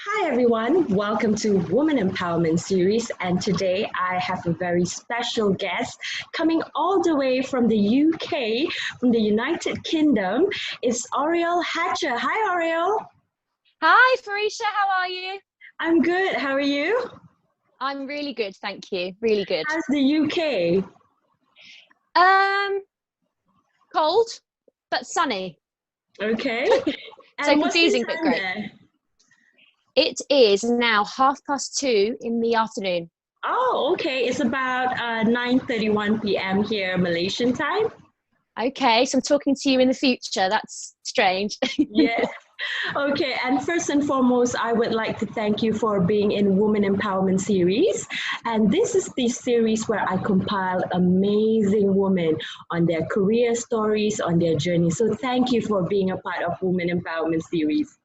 Hi everyone, welcome to Woman Empowerment Series, and today I have a very special guest coming all the way from the UK, from the United Kingdom. It's Auriol Hatcher. Hi Auriol. Hi Farisya, how are you? I'm good, how are you? I'm really good, thank you. Really good. How's the UK? Cold, but sunny. Okay. So And what's the confusing, but time great. there? It is now 2:30 in the afternoon. Oh, okay. It's about 9:31 p.m. here, Malaysian time. Okay, so I'm talking to you in the future. That's strange. Yes. Okay, and first and foremost, I would like to thank you for being in Women Empowerment Series. And this is the series where I compile amazing women on their career stories, on their journey. So thank you for being a part of Women Empowerment Series.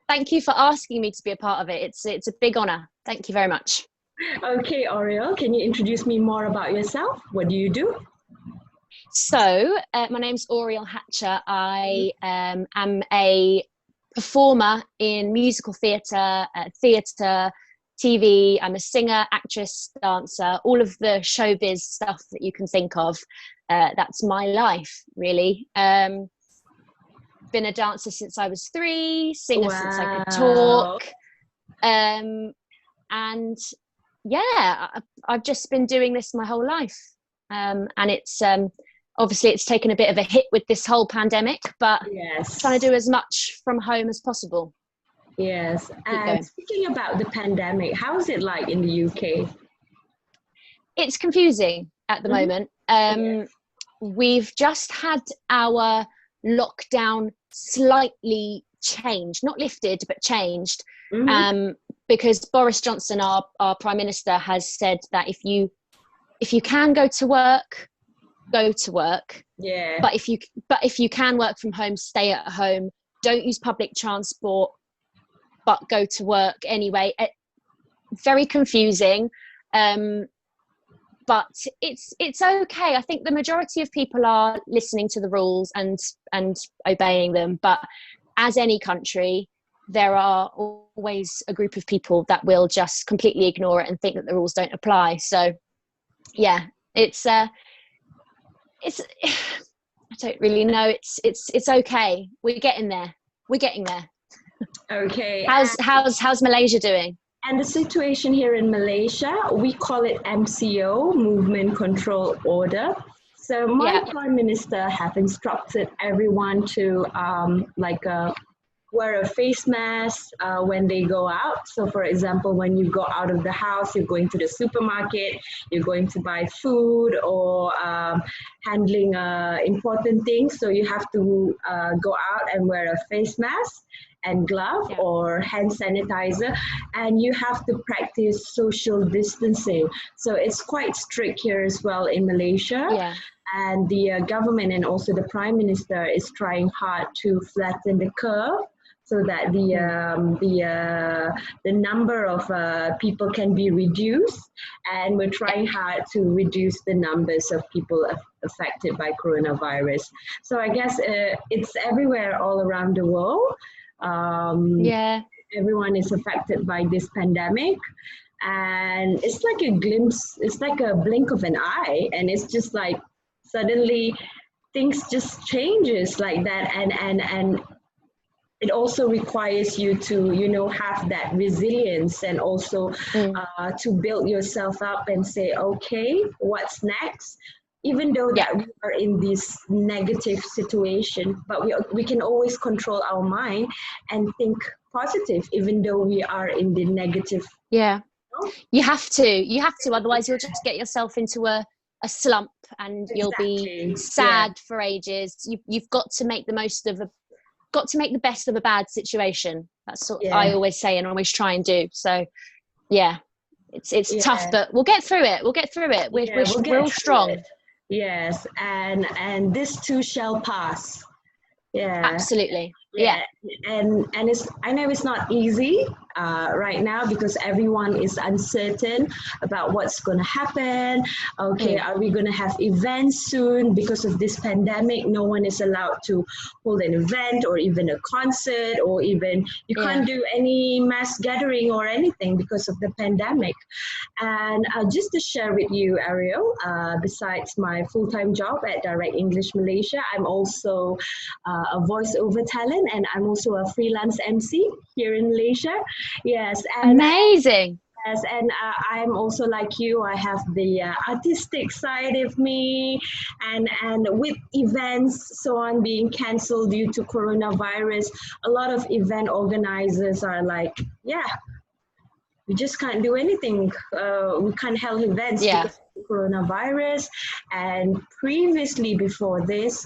Thank you for asking me to be a part of it. It's a big honor. Thank you very much. Okay, Auriol, can you introduce me more about yourself? What do you do? So, my name's Auriol Hatcher. I am a performer in musical theatre, TV. I'm a singer, actress, dancer, all of the showbiz stuff that you can think of. That's my life, really. Been a dancer since I was 3, singer since I could talk. And yeah, I've just been doing this my whole life. And it's obviously it's taken a bit of a hit with this whole pandemic, but Yes. trying to do as much from home as possible. Yes. And speaking about the pandemic, how is it like in the UK? It's confusing at the moment. Yes. We've just had our lockdown slightly changed, not lifted, but changed. Because Boris Johnson, our Prime Minister, has said that if you can go to work, go to work. Yeah. But if you can work from home, stay at home. Don't use public transport, but go to work anyway. Very confusing. But it's okay. I think the majority of people are listening to the rules and obeying them. But as any country, there are always a group of people that will just completely ignore it and think that the rules don't apply. So yeah, it's I don't really know. It's okay. We're getting there. Okay. How's Malaysia doing? And the situation here in Malaysia, we call it MCO, Movement Control Order. So my Prime Minister have instructed everyone to wear a face mask when they go out. So for example, when you go out of the house, you're going to the supermarket, you're going to buy food or handling important things. So you have to go out and wear a face mask and glove or hand sanitizer, and you have to practice social distancing. So it's quite strict here as well in Malaysia. Yeah. And the government and also the Prime Minister is trying hard to flatten the curve so that the number of people can be reduced, and we're trying hard to reduce the numbers of people affected by coronavirus. So I guess it's everywhere all around the world. Everyone is affected by this pandemic, and it's like a glimpse, it's like a blink of an eye, and it's just like suddenly things just changes like that, and it also requires you to have that resilience and also to build yourself up and say, okay, what's next? Even though that we are in this negative situation, but we can always control our mind and think positive, even though we are in the negative. Yeah, you have to, otherwise you'll just get yourself into a slump and you'll be sad for ages. You've got to make the best of a bad situation. That's what I always say and always try and do. So yeah, it's tough, but we'll get through it. We're all strong. Yes, and this too shall pass. Yeah, absolutely. and it's, I know it's not easy right now because everyone is uncertain about what's going to happen. Okay, are we going to have events soon? Because of this pandemic, no one is allowed to hold an event or even a concert, or even you can't do any mass gathering or anything because of the pandemic. And just to share with you, Auriol, besides my full-time job at Direct English Malaysia, I'm also a voiceover talent, and I'm also a freelance MC here in Malaysia. Yes, and amazing. Yes, and I'm also like you. I have the artistic side of me, and with events so on being cancelled due to coronavirus, a lot of event organizers are like, yeah, we just can't do anything. We can't hold events because of the coronavirus. And previously, before this,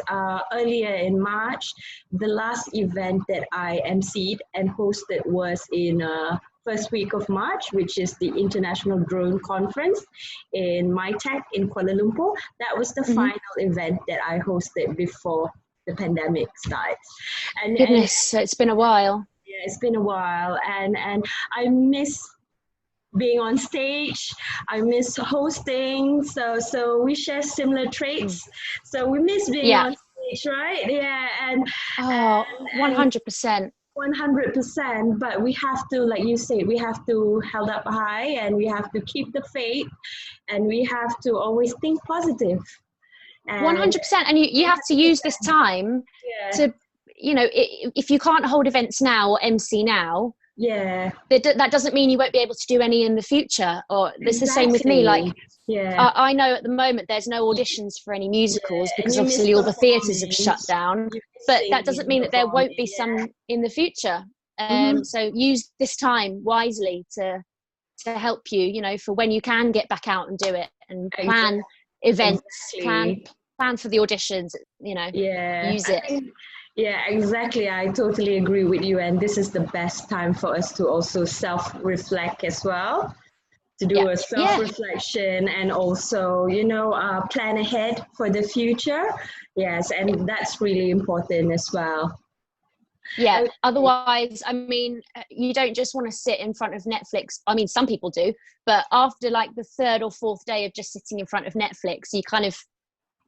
earlier in March, the last event that I emceed and hosted was in first week of March, which is the International Drone Conference in MyTech in Kuala Lumpur. That was the final event that I hosted before the pandemic starts. And goodness, so it's been a while. Yeah, it's been a while, and I miss being on stage. I miss hosting. So we share similar traits. So we miss being on stage, right? Yeah, and 100%. 100%, but we have to, like you say, we have to held up high, and we have to keep the faith, and we have to always think positive. 100%, and you have to use this time to, you know, if you can't hold events now or MC now, that doesn't mean you won't be able to do any in the future. Or it's the same with me. Like, I know at the moment there's no auditions for any musicals because obviously all the theatres have shut down. But that doesn't mean that there won't be some in the future. So use this time wisely to help you, you know, for when you can get back out and do it, and plan events, plan for the auditions, you know, use it. Yeah, exactly. I totally agree with you. And this is the best time for us to also self-reflect as well, to do a self-reflection and also, you know, plan ahead for the future. Yes, and that's really important as well. Yeah, otherwise, I mean, you don't just want to sit in front of Netflix. I mean, some people do, but after like the third or fourth day of just sitting in front of Netflix,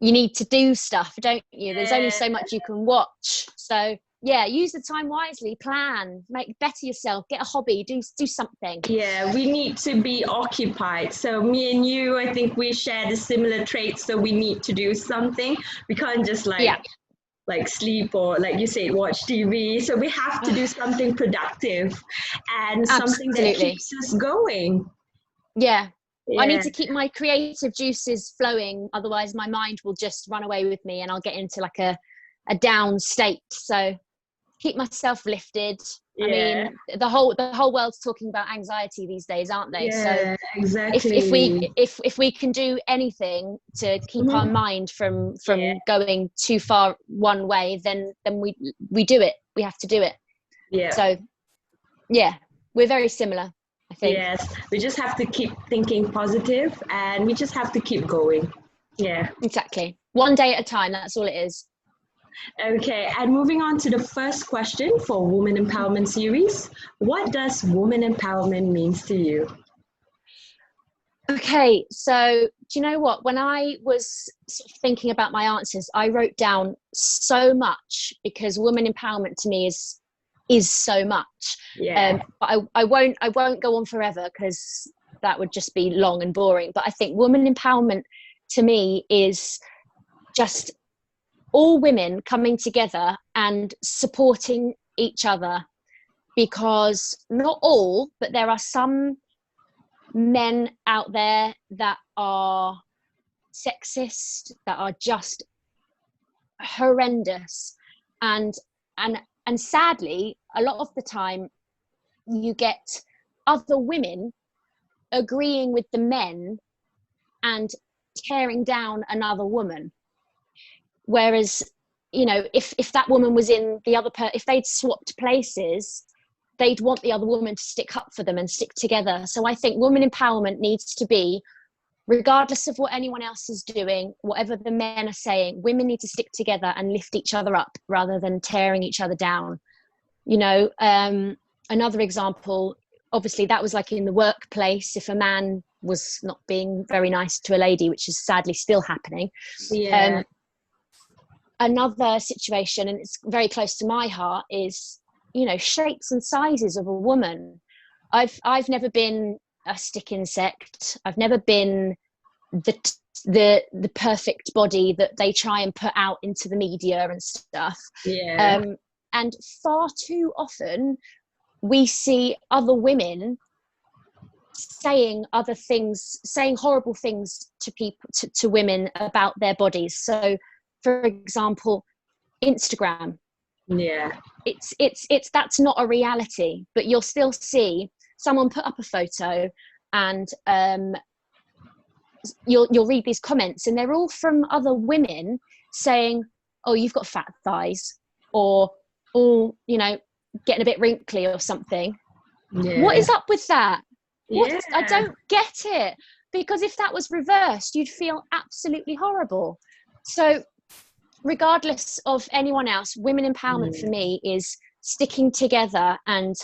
you need to do stuff, don't you? There's only so much you can watch. So yeah, use the time wisely, plan, better yourself, get a hobby, do something. Yeah, we need to be occupied. So me and you, I think we share the similar traits. So we need to do something. We can't just like sleep or, like you said, watch TV. So we have to do something productive and something that keeps us going. Yeah. I need to keep my creative juices flowing, otherwise my mind will just run away with me and I'll get into like a down state. So keep myself lifted. I mean, the whole world's talking about anxiety these days, aren't they? So exactly. If we can do anything to keep our mind from going too far one way, then we do it. We have to do it. Yeah. So yeah, we're very similar, I think. Yes, we just have to keep thinking positive, and we just have to keep going. Yeah, exactly. One day at a time, that's all it is. Okay, and moving on to the first question for Women Empowerment series. What does woman empowerment means to you? Okay, so do you know what? When I was sort of thinking about my answers, I wrote down so much, because woman empowerment to me is so much. Yeah. But I won't go on forever, because that would just be long and boring. But I think woman empowerment to me is just all women coming together and supporting each other, because not all, but there are some men out there that are sexist, that are just horrendous, and sadly a lot of the time you get other women agreeing with the men and tearing down another woman. Whereas, you know, if that woman was in the other if they'd swapped places, they'd want the other woman to stick up for them and stick together. So I think woman empowerment needs to be, regardless of what anyone else is doing, whatever the men are saying, women need to stick together and lift each other up rather than tearing each other down. You know, another example, obviously that was like in the workplace, if a man was not being very nice to a lady, which is sadly still happening. Yeah. Another situation, and it's very close to my heart, is, you know, shapes and sizes of a woman. I've never been a stick insect. I've never been the perfect body that they try and put out into the media and stuff. Yeah. And far too often we see other women saying other things, saying horrible things to people, to women about their bodies. So, for example, Instagram. Yeah. It's that's not a reality, but you'll still see someone put up a photo, and you'll read these comments, and they're all from other women saying, "Oh, you've got fat thighs," or "Oh, you know, getting a bit wrinkly or something." Yeah. What is up with that? Yeah. I don't get it, because if that was reversed, you'd feel absolutely horrible. So regardless of anyone else, women empowerment for me is sticking together and,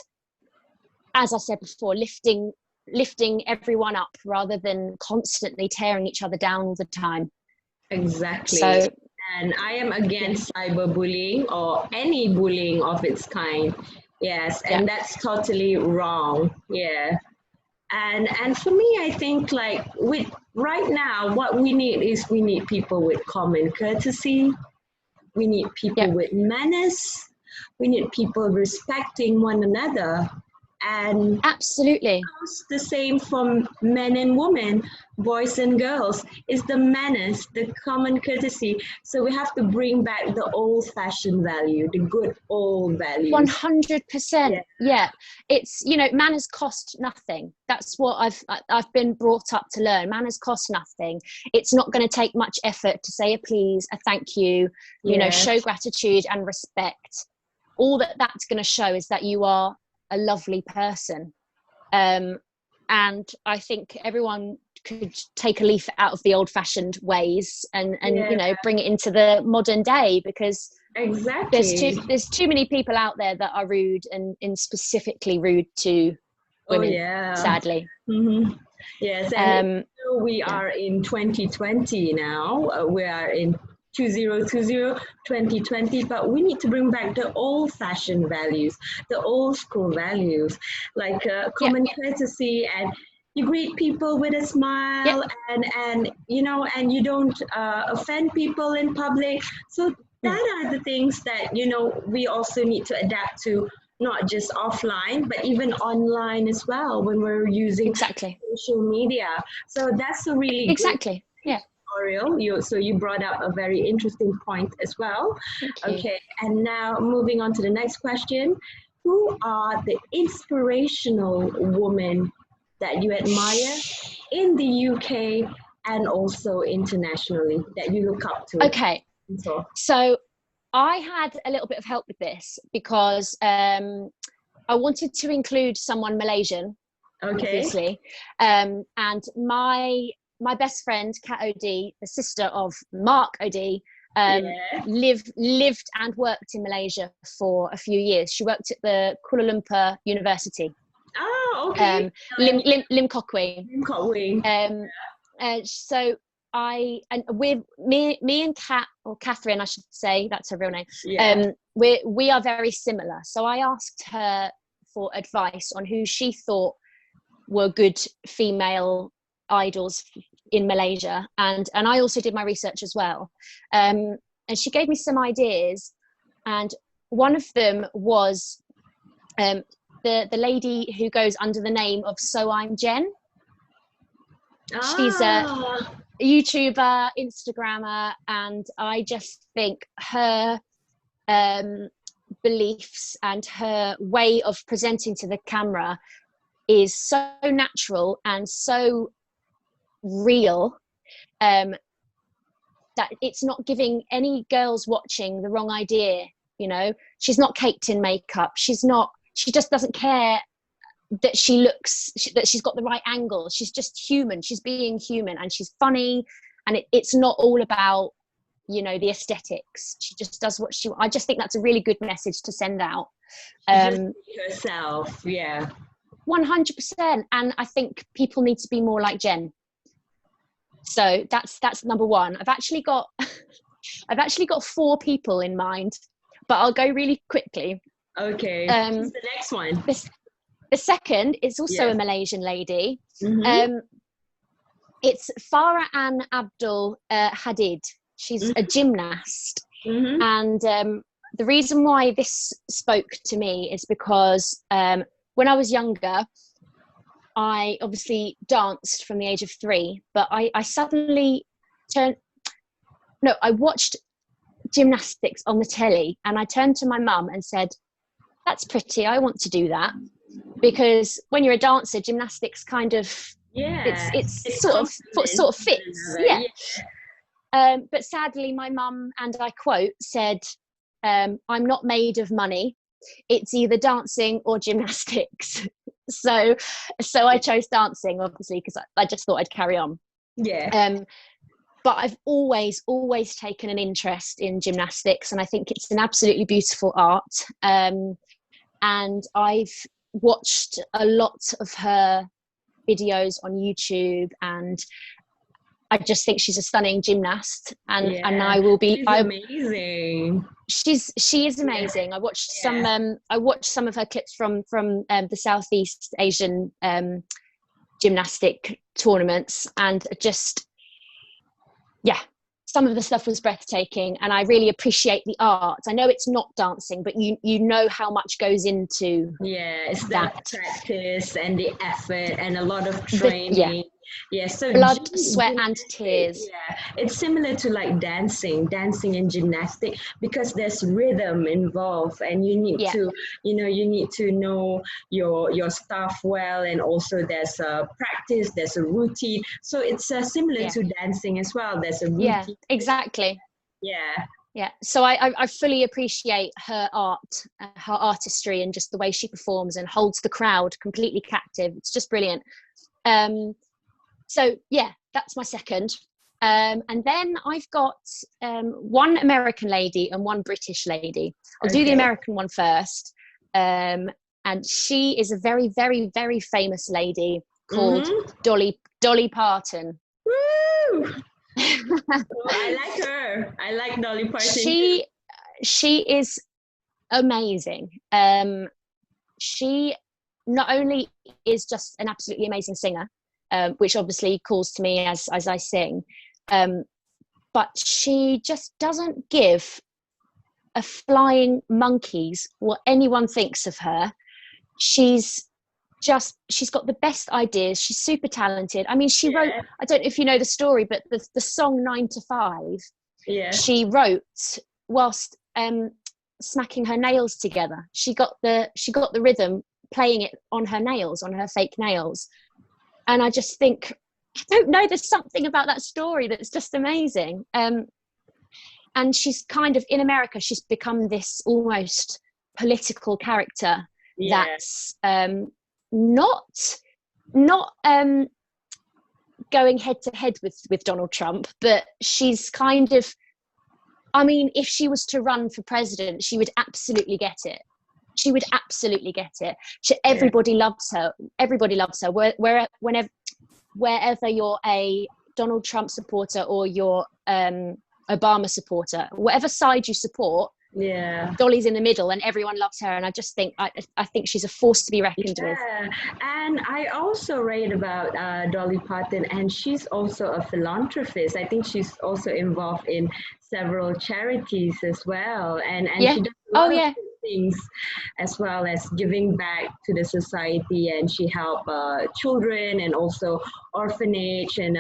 as I said before, lifting everyone up rather than constantly tearing each other down all the time. Exactly. So, and I am against cyberbullying or any bullying of its kind. Yes, and that's totally wrong. Yeah. And for me, I think like with right now, what we need is we need people with common courtesy. We need people with manners. We need people respecting one another. And absolutely, the same from men and women, boys and girls, is the manners, the common courtesy. So we have to bring back the old-fashioned value, the good old values. 100%. Yeah, it's, you know, manners cost nothing. That's what I've been brought up to learn. Manners cost nothing. It's not going to take much effort to say a please, a thank you. You know, show gratitude and respect. All that's going to show is that you are a lovely person, and I think everyone could take a leaf out of the old-fashioned ways and you know, bring it into the modern day, because there's too many people out there that are rude and specifically rude to women. Sadly. Yes, and we are in 2020 now. We are in 2020, but we need to bring back the old-fashioned values, the old school values, like common courtesy, and you greet people with a smile, and you know, and you don't offend people in public. So that are the things that, you know, we also need to adapt to, not just offline, but even online as well when we're using social media. So that's a really great Auriol, you brought up a very interesting point as well. Okay, and now moving on to the next question. Who are the inspirational women that you admire in the UK and also internationally that you look up to? Okay, so I had a little bit of help with this because I wanted to include someone Malaysian, obviously, and my best friend, Kat Odie, the sister of Mark Odie, lived and worked in Malaysia for a few years. She worked at the Kuala Lumpur University. Oh, okay. Lim Kok Wing. So with me and Kat, or Catherine, I should say, that's her real name. We are very similar. So I asked her for advice on who she thought were good female idols in Malaysia, and I also did my research as well, and she gave me some ideas, and one of them was the lady who goes under the name of So I'm Jen. She's a YouTuber, Instagrammer, and I just think her beliefs and her way of presenting to the camera is so natural and so real, that it's not giving any girls watching the wrong idea. You know, she's not caked in makeup. She just doesn't care that that she's got the right angle. She's just human. She's being human, and she's funny, and it's not all about you know, the aesthetics. She just does what she, I just think that's a really good message to send out. Just be herself. Yeah. 100%. And I think people need to be more like Jen. So that's number one. I've actually got 4 people in mind, but I'll go really quickly. Okay. Who's the next one? The second is also a Malaysian lady. Mm-hmm. It's Farah Ann Abdul Hadid. She's a gymnast. Mm-hmm. And the reason why this spoke to me is because when I was younger, I obviously danced from the age of 3, but I suddenly I watched gymnastics on the telly, and I turned to my mum and said, "That's pretty, I want to do that." Because when you're a dancer, gymnastics kind of, it's sort of fits. Yeah. But sadly, my mum, and I quote, said, "I'm not made of money. It's either dancing or gymnastics." So I chose dancing, obviously, because I just thought I'd carry on. Yeah. But I've always taken an interest in gymnastics, and I think it's an absolutely beautiful art. And I've watched a lot of her videos on YouTube, and I just think she's a stunning gymnast, and I will be. She's amazing. She is amazing. I watched some of her clips from the Southeast Asian gymnastic tournaments, and just some of the stuff was breathtaking, and I really appreciate the art. I know it's not dancing, but you know how much goes into it's that practice and the effort and a lot of training. So blood, sweat and tears. It's similar to like dancing and gymnastics, because there's rhythm involved, and you need to know your stuff well, and also there's a practice, there's a routine. So it's similar to dancing as well. There's a routine. Exactly. So I fully appreciate her art, her artistry, and just the way she performs and holds the crowd completely captive. It's just brilliant. So that's my second. And then I've got one American lady and one British lady. I'll do the American one first. And she is a very, very, very famous lady called Dolly Parton. Woo! I like her. I like Dolly Parton. She is amazing. She not only is just an absolutely amazing singer, which obviously calls to me as I sing, but she just doesn't give a flying monkeys what anyone thinks of her. She's got the best ideas. She's super talented. I mean, she wrote, I don't know if you know the story, but the song 9 to 5, she wrote whilst smacking her nails together. She got the rhythm playing it on her nails, on her fake nails. And I just think, I don't know, there's something about that story that's just amazing. And she's kind of, in America, she's become this almost political character that's not going head to head with Donald Trump, but she's kind of, I mean, if she was to run for president, she would absolutely get it. She would absolutely get it. Everybody loves her. Everybody loves her. Wherever you're a Donald Trump supporter or you're Obama supporter, whatever side you support, Dolly's in the middle, and everyone loves her. And I just think I think she's a force to be reckoned with. And I also read about Dolly Parton, and she's also a philanthropist. I think she's also involved in several charities as well, and she does a lot of things as well as giving back to the society, and she helped children and also orphanage and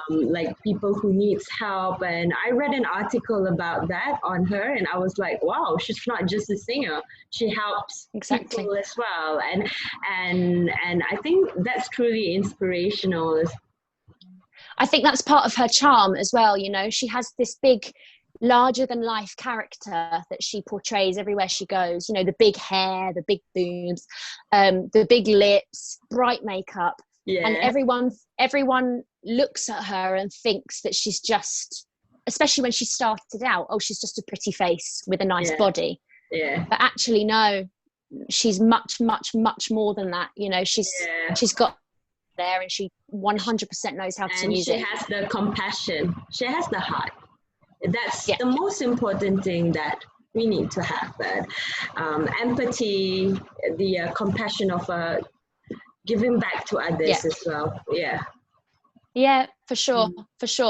like people who needs help. And I read an article about that on her, and I was like, wow, she's not just a singer, she helps people as well, and I think that's truly inspirational. I think that's part of her charm as well. You know, she has this big, larger than life character that she portrays everywhere she goes. You know, the big hair, the big boobs, the big lips, bright makeup, and everyone looks at her and thinks that she's just especially when she started out, oh, she's just a pretty face with a nice body. Yeah. But actually, no, she's much, much, much more than that. You know, she's got there, and she 100% knows how to use it. And she has the compassion. She has the heart. That's the most important thing that we need to have. That empathy, the compassion of giving back to others as well. Yeah. Yeah, for sure.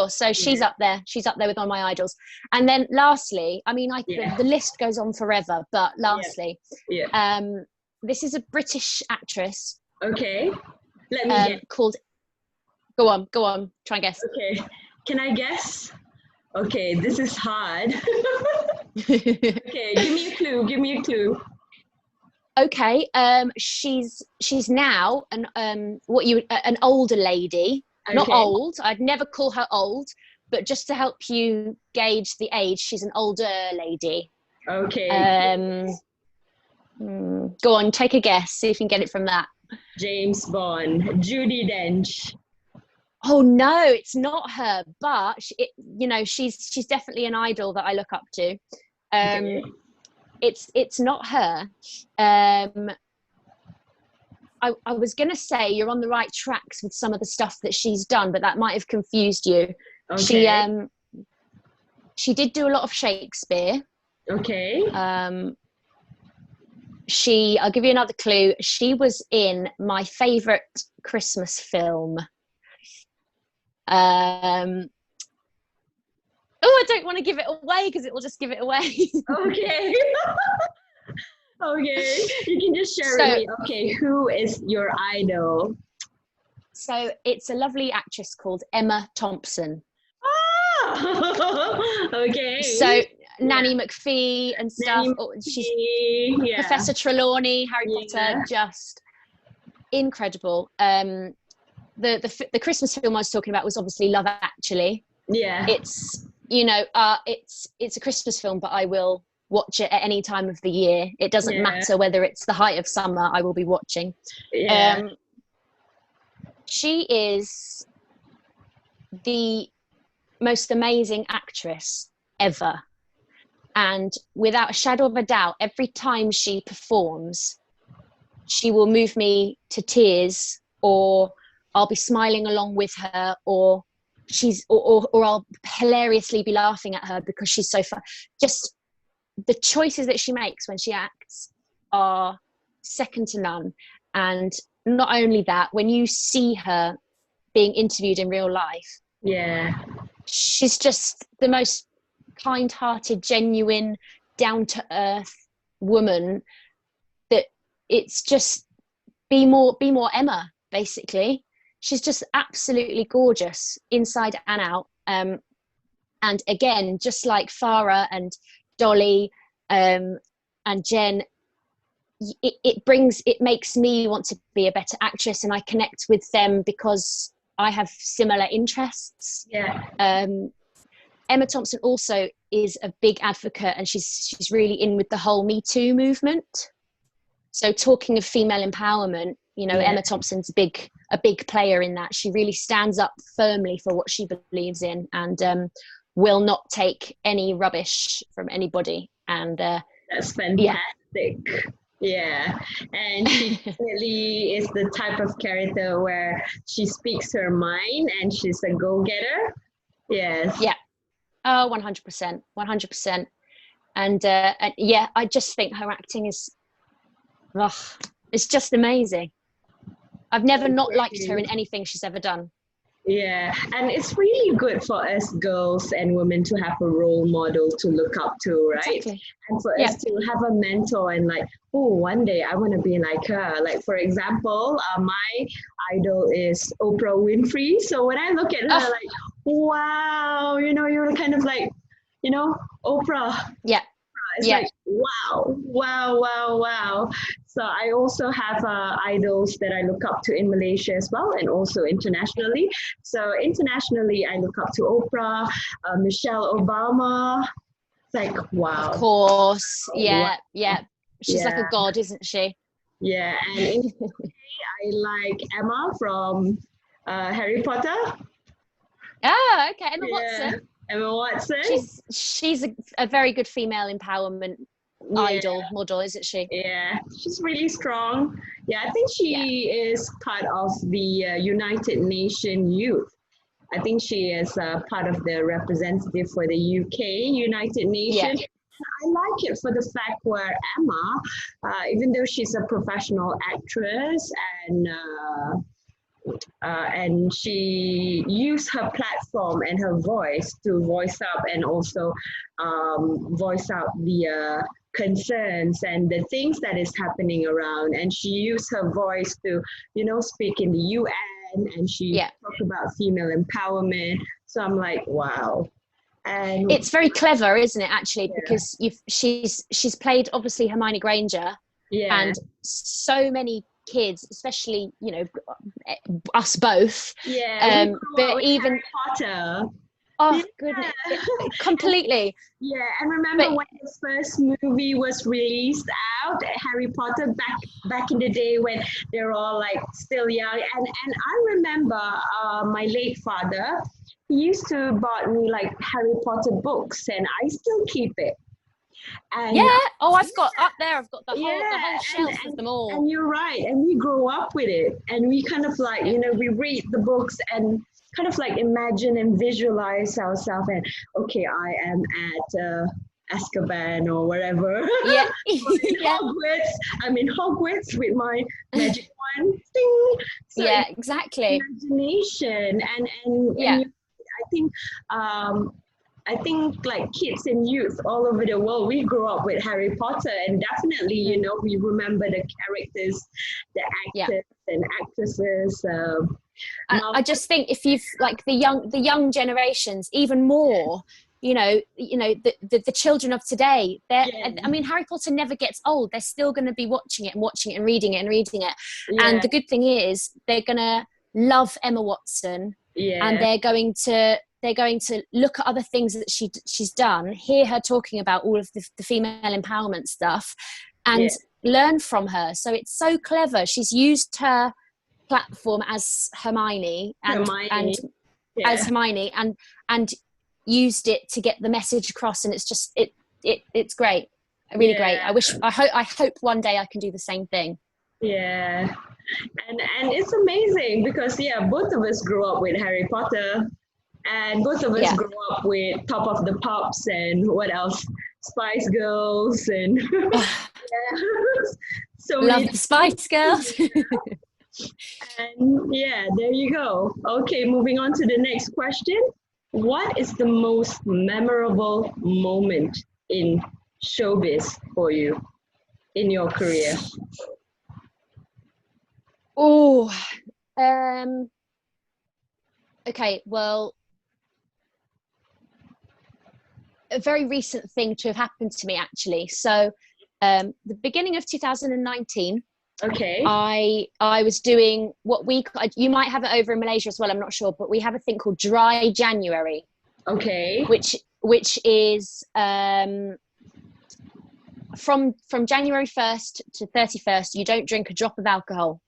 So she's up there. She's up there with one of my idols. And then lastly, I mean, the list goes on forever, but lastly, this is a British actress. Okay. Let me guess. Called, go on, try and guess. Okay. Can I guess? Okay, this is hard. Okay, give me a clue. Okay, she's now an older lady. Okay. Not old. I'd never call her old, but just to help you gauge the age, she's an older lady. Okay. Go on, take a guess. See if you can get it from that. James Bond, Judi Dench. Oh no, it's not her. But she's definitely an idol that I look up to. Okay. It's not her. I was going to say you're on the right tracks with some of the stuff that she's done, but that might have confused you. Okay. She did do a lot of Shakespeare. Okay. I'll give you another clue. She was in my favourite Christmas film. I don't want to give it away because it will just give it away. Okay. Okay, you can just share with me. Okay, who is your idol? So it's a lovely actress called Emma Thompson. Ah, okay. So Nanny McPhee and stuff. She's Professor Trelawney, Harry Potter, just incredible. The Christmas film I was talking about was obviously Love Actually. Yeah. It's it's a Christmas film, but I will watch it at any time of the year. It doesn't matter whether it's the height of summer, I will be watching. She is the most amazing actress ever, and without a shadow of a doubt, every time she performs, she will move me to tears, or I'll be smiling along with her, or I'll hilariously be laughing at her because she's so fun. Just the choices that she makes when she acts are second to none. And not only that, when you see her being interviewed in real life, she's just the most kind-hearted, genuine, down-to-earth woman that it's just be more Emma, basically. She's just absolutely gorgeous inside and out. And again, just like Farah and Dolly and Jen, it makes me want to be a better actress, and I connect with them because I have similar interests. Emma Thompson also is a big advocate, and she's really in with the whole Me Too movement. So talking of female empowerment, Emma Thompson's a big player in that. She really stands up firmly for what she believes in, and will not take any rubbish from anybody. And that's fantastic. Yeah, and she definitely is the type of character where she speaks her mind and she's a go-getter. Yes. Yeah. Oh, 100%. And I just think her acting is, it's just amazing. I've never not liked her in anything she's ever done. Yeah, and it's really good for us girls and women to have a role model to look up to, right? Exactly. And for us to have a mentor and one day I want to be like her. Like, for example, my idol is Oprah Winfrey. So when I look at her, wow, you're kind of like, Oprah. Yeah. It's like, wow. So I also have idols that I look up to in Malaysia as well, and also internationally. So internationally, I look up to Oprah, Michelle Obama. It's like, wow. Of course. Yeah. She's like a god, isn't she? Yeah. And in I like Emma from Harry Potter. Oh, okay. Emma Watson. Emma Watson. She's a very good female empowerment idol model, isn't she? Yeah, she's really strong. Yeah, I think she is part of the United Nations Youth. I think she is part of the representative for the UK United Nations. I like it for the fact where Emma, even though she's a professional actress and she used her platform and her voice to voice up and also voice out the concerns and the things that is happening around. And she used her voice to, speak in the UN, and she talked about female empowerment. So I'm like, wow. And it's very clever, isn't it, actually, because she's played obviously Hermione Granger, and so many kids, especially us both, but even Harry Potter. Oh goodness, completely. And remember when the first movie was released out, Harry Potter, back in the day when they're all like still young, and I remember my late father, he used to bought me like Harry Potter books, and I still keep it. And I've got up there. I've got the whole shelf of them all. And you're right. And we grow up with it, and we kind of like we read the books and kind of like imagine and visualize ourselves. And okay, I am at Azkaban or whatever. Hogwarts. I'm in Hogwarts with my magic wand. Ding. So exactly. Imagination and I think like kids and youth all over the world, we grew up with Harry Potter, and definitely, we remember the characters, the actors and actresses. I just think if you've like the young generations, even more, the children of today, I mean, Harry Potter never gets old. They're still going to be watching it and reading it. And the good thing is they're going to love Emma Watson, and they're going to look at other things that she's done, hear her talking about all of the female empowerment stuff, and learn from her. So it's so clever. She's used her platform as Hermione as Hermione and used it to get the message across, and it's just it's great, really great. I hope one day I can do the same thing. And it's amazing because both of us grew up with Harry Potter. And both of us grew up with Top of the Pops and what else? Spice Girls and so love the Spice Girls. And there you go. Okay, moving on to the next question. What is the most memorable moment in showbiz for you in your career? Okay, well, a very recent thing to have happened to me, actually. So the beginning of 2019, I was doing what you might have it over in Malaysia as well, I'm not sure, but we have a thing called Dry January. Which is from January 1st to 31st, you don't drink a drop of alcohol.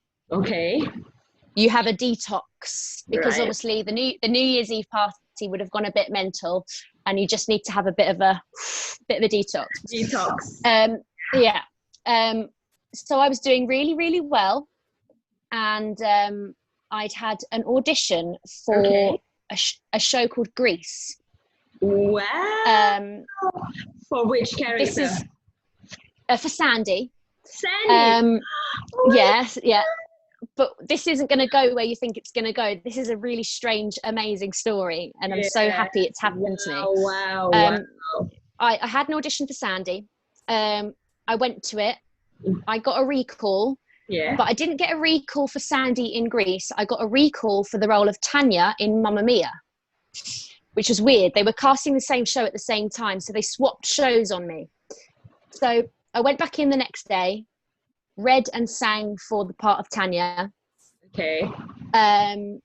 You have a detox because obviously the New Year's Eve party would have gone a bit mental, and you just need to have a bit of a detox. So I was doing really, really well, and I'd had an audition for a show called Grease. Wow. For which character? This is for Sandy. Sandy. But this isn't going to go where you think it's going to go. This is a really strange, amazing story, and I'm so happy it's happened to me. Wow. I had an audition for Sandy. I went to it. I got a recall, but I didn't get a recall for Sandy in Grease. I got a recall for the role of Tanya in Mamma Mia, which was weird. They were casting the same show at the same time, so they swapped shows on me. So I went back in the next day, read and sang for the part of Tanya. And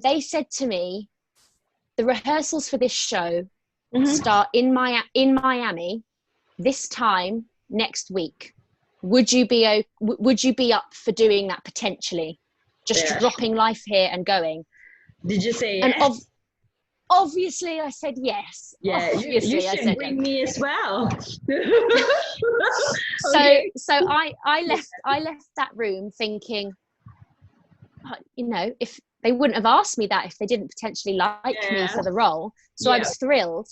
they said to me, the rehearsals for this show start in Miami this time next week. Would you be up for doing that potentially? Just dropping life here and going? Did you say yes? obviously I said yes. Yeah, obviously you should I said bring yes. me as well. So I left that room thinking, you know, if they wouldn't have asked me that if they didn't potentially like me for the role. So I was thrilled.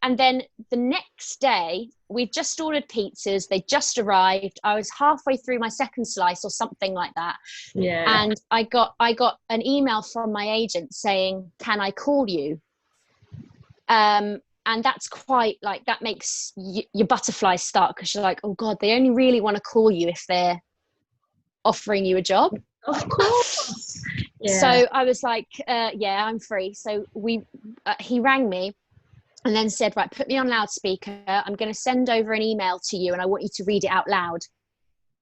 And then the next day, we'd just ordered pizzas. They just arrived. I was halfway through my second slice or something like that. Yeah. And I got an email from my agent saying, "Can I call you?" And that's quite like, that makes your butterflies start, because you're like, oh God, they only really want to call you if they're offering you a job. Of course. Yeah. So I was like, yeah, I'm free. So he rang me and then said, right, put me on loudspeaker. I'm going to send over an email to you and I want you to read it out loud.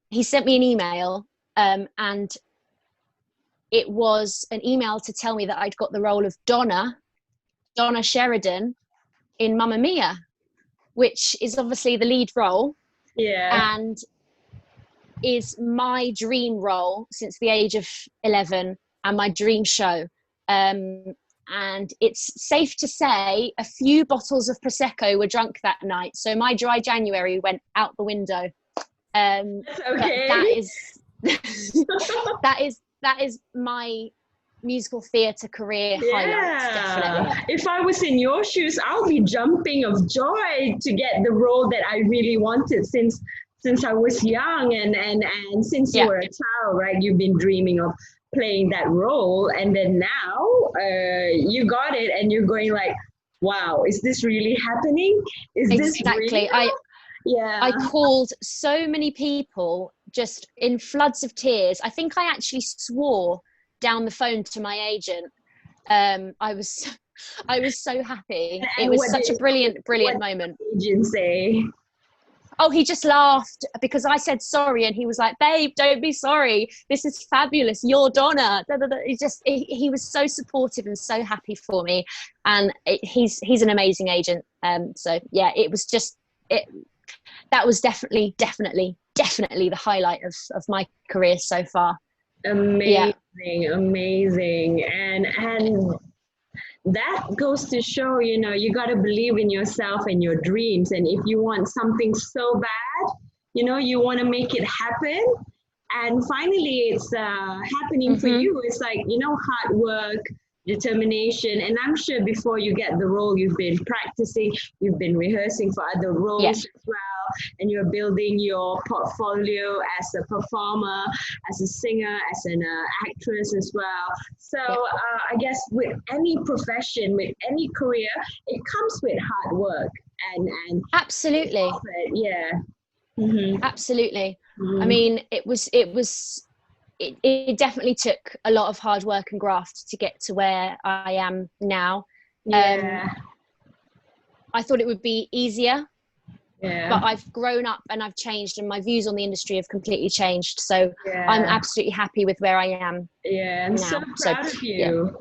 He sent me an email, and it was an email to tell me that I'd got the role of Donna Sheridan in Mamma Mia, which is obviously the lead role. Yeah. And is my dream role since the age of 11 and my dream show. And it's safe to say a few bottles of Prosecco were drunk that night. So my dry January went out the window. Okay. That is my musical theatre career highlights, definitely. If I was in your shoes, I'll be jumping of joy to get the role that I really wanted since I was young, and since you were a child, right? You've been dreaming of playing that role, and then now you got it, and you're going like, wow, is this really happening? Is this real? I called so many people just in floods of tears. I think I actually swore down the phone to my agent. I was so happy. It was such a brilliant moment. Agent say? Oh, he just laughed because I said sorry, and he was like, "Babe, don't be sorry. This is fabulous. You're Donna." He was so supportive and so happy for me, and he's an amazing agent. So yeah, it was just it. That was definitely the highlight of my career so far. Amazing, and that goes to show, you know, you got to believe in yourself and your dreams. And if you want something so bad, you know, you want to make it happen. And finally, it's happening for you. It's like, you know, hard work, determination. And I'm sure before you get the role, you've been practicing, you've been rehearsing for other roles as well. And you're building your portfolio as a performer, as a singer, as an actress as well. So I guess with any profession, with any career, it comes with hard work and absolutely, absolutely. I mean, it definitely took a lot of hard work and graft to get to where I am now. I thought it would be easier. But I've grown up and I've changed, and my views on the industry have completely changed. So I'm absolutely happy with where I am. I'm so proud of you.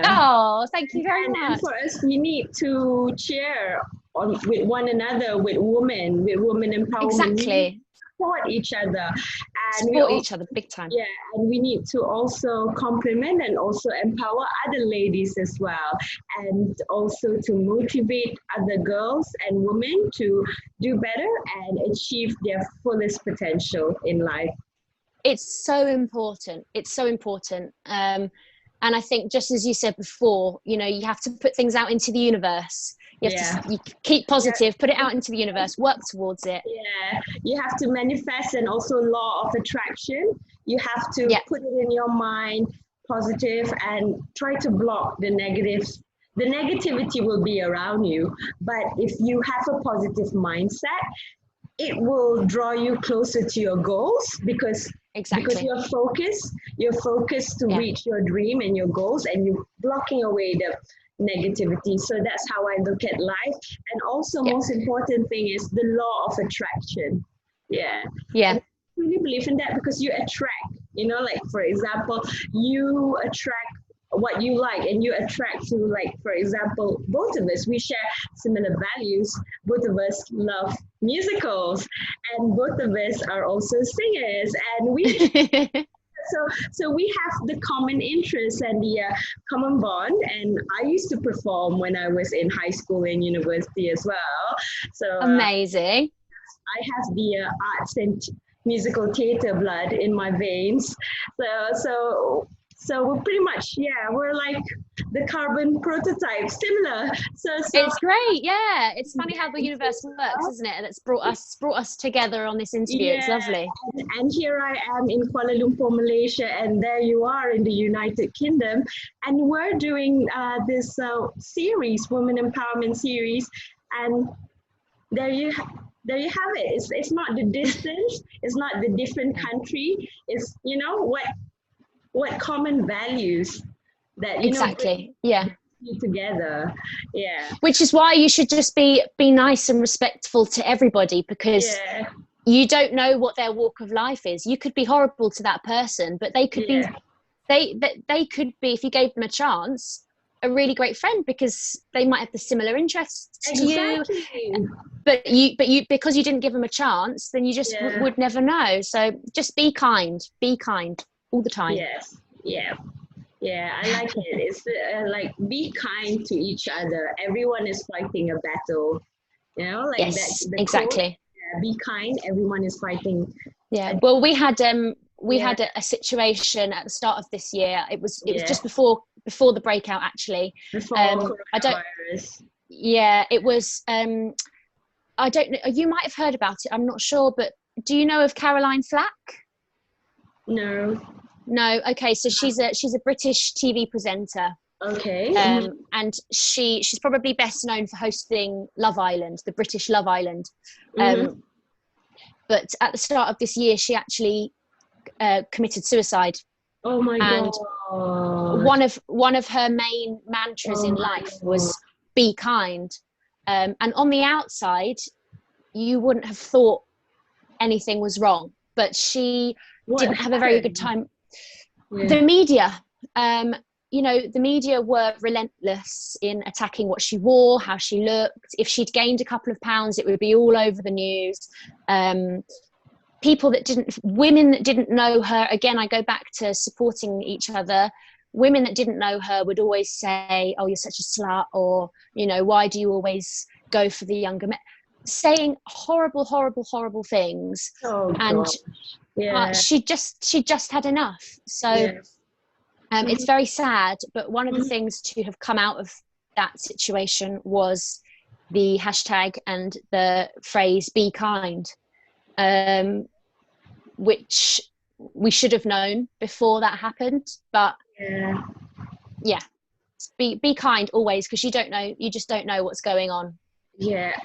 Oh, thank you very much. And for us, we need to cheer with one another, with women empowerment. Exactly. Support each other. Support each other big time. Yeah, and we need to also compliment and also empower other ladies as well, and also to motivate other girls and women to do better and achieve their fullest potential in life. It's so important. And I think, just as you said before, you know, you have to put things out into the universe. You have to keep positive, put it out into the universe, work towards it. Yeah, you have to manifest, and also law of attraction. You have to put it in your mind, positive, and try to block the negatives. The negativity will be around you, but if you have a positive mindset, it will draw you closer to your goals because you're focused to reach your dream and your goals, and you're blocking away the negativity. So that's how I look at life. And also most important thing is the law of attraction. I really believe in that, because you attract, you know, like for example, you attract what you like, and you attract to, like, for example, both of us, we share similar values. Both of us love musicals, and both of us are also singers, and we so so we have the common interests and the common bond. And I used to perform when I was in high school and university as well. So Amazing. I have the arts and musical theater blood in my veins. So we're pretty much, we're like the carbon prototype, similar. So it's great. Yeah, it's funny how the universe works, isn't it? And it's brought us together on this interview. It's lovely. And here I am in Kuala Lumpur, Malaysia, and there you are in the United Kingdom, and we're doing this series, Women Empowerment series, and there you have it. It's not the distance, it's not the different country. It's what common values that exactly you together. Which is why you should just be nice and respectful to everybody, because you don't know what their walk of life is. You could be horrible to that person, but they could be they could be, if you gave them a chance, a really great friend, because they might have the similar interests to you. But you because you didn't give them a chance, then you just would never know. So just be kind all the time. Yes. I like it. It's like, be kind to each other. Everyone is fighting a battle, like yes, that. Exactly. Quote, be kind. Everyone is fighting. Yeah. Well, we had a situation at the start of this year. It was just before the breakout, actually. Before coronavirus. It was. I don't know. You might have heard about it. I'm not sure, but do you know of Caroline Flack? No. Okay. So she's a British TV presenter. Okay. And she's probably best known for hosting Love Island, the British Love Island. But at the start of this year, she actually committed suicide. Oh my God. One of her main mantras in life was be kind. And on the outside, you wouldn't have thought anything was wrong, but she didn't have a very good time. The media, the media were relentless in attacking what she wore, how she looked. If she'd gained a couple of pounds, it would be all over the news. Women that didn't know her, again, I go back to supporting each other. Women that didn't know her would always say, oh, you're such a slut, or, why do you always go for the younger men? Saying horrible, horrible, horrible things. She just had enough. So it's very sad, but one of the things to have come out of that situation was the hashtag and the phrase be kind, which we should have known before that happened. But be kind always, because you just don't know what's going on.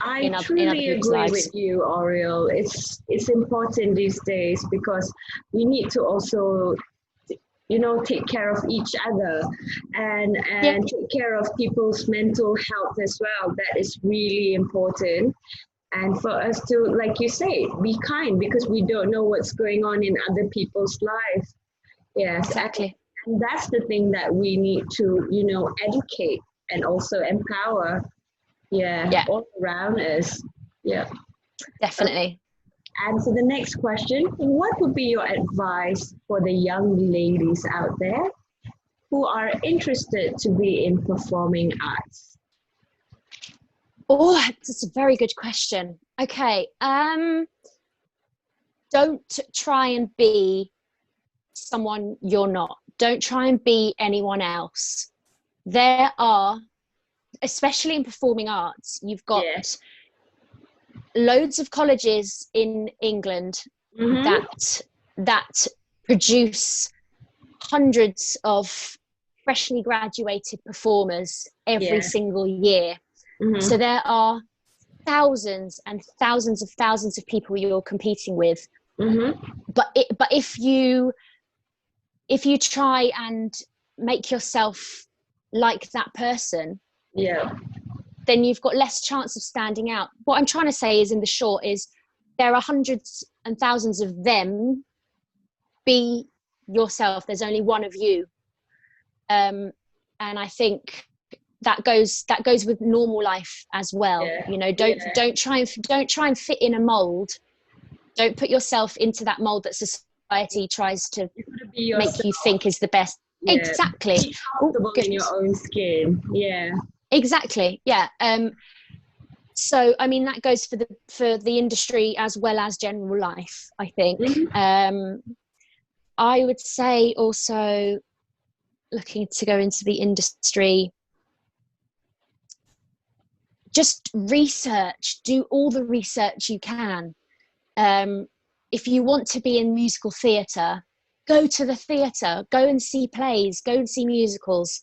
I truly agree with you, Auriol. It's important these days, because we need to also take care of each other and take care of people's mental health as well. That is really important. And for us to, like you say, be kind, because we don't know what's going on in other people's lives. Yes, exactly. And that's the thing that we need to, educate and also empower. All around us. Definitely. And so the next question, what would be your advice for the young ladies out there who are interested to be in performing arts? Oh, that's a very good question. Okay. Don't try and be someone you're not. Don't try and be anyone else. There are, especially in performing arts, you've got loads of colleges in England that produce hundreds of freshly graduated performers every single year. So there are thousands and thousands of people you're competing with. But if you try and make yourself like that person, then you've got less chance of standing out. What I'm trying to say is, in the short, is there are hundreds and thousands of them. Be yourself. There's only one of you. And I think that goes with normal life as well. Don't try and fit in a mold. Don't put yourself into that mold that society tries to You gotta be make you yourself. think is the best. Yeah. Exactly. Be comfortable in your own skin. Yeah. Exactly. Yeah. So I mean that goes for the industry as well as general life, I think. I would say also, looking to go into the industry, just research, do all the research you can. If you want to be in musical theatre, go to the theatre, go and see plays, go and see musicals,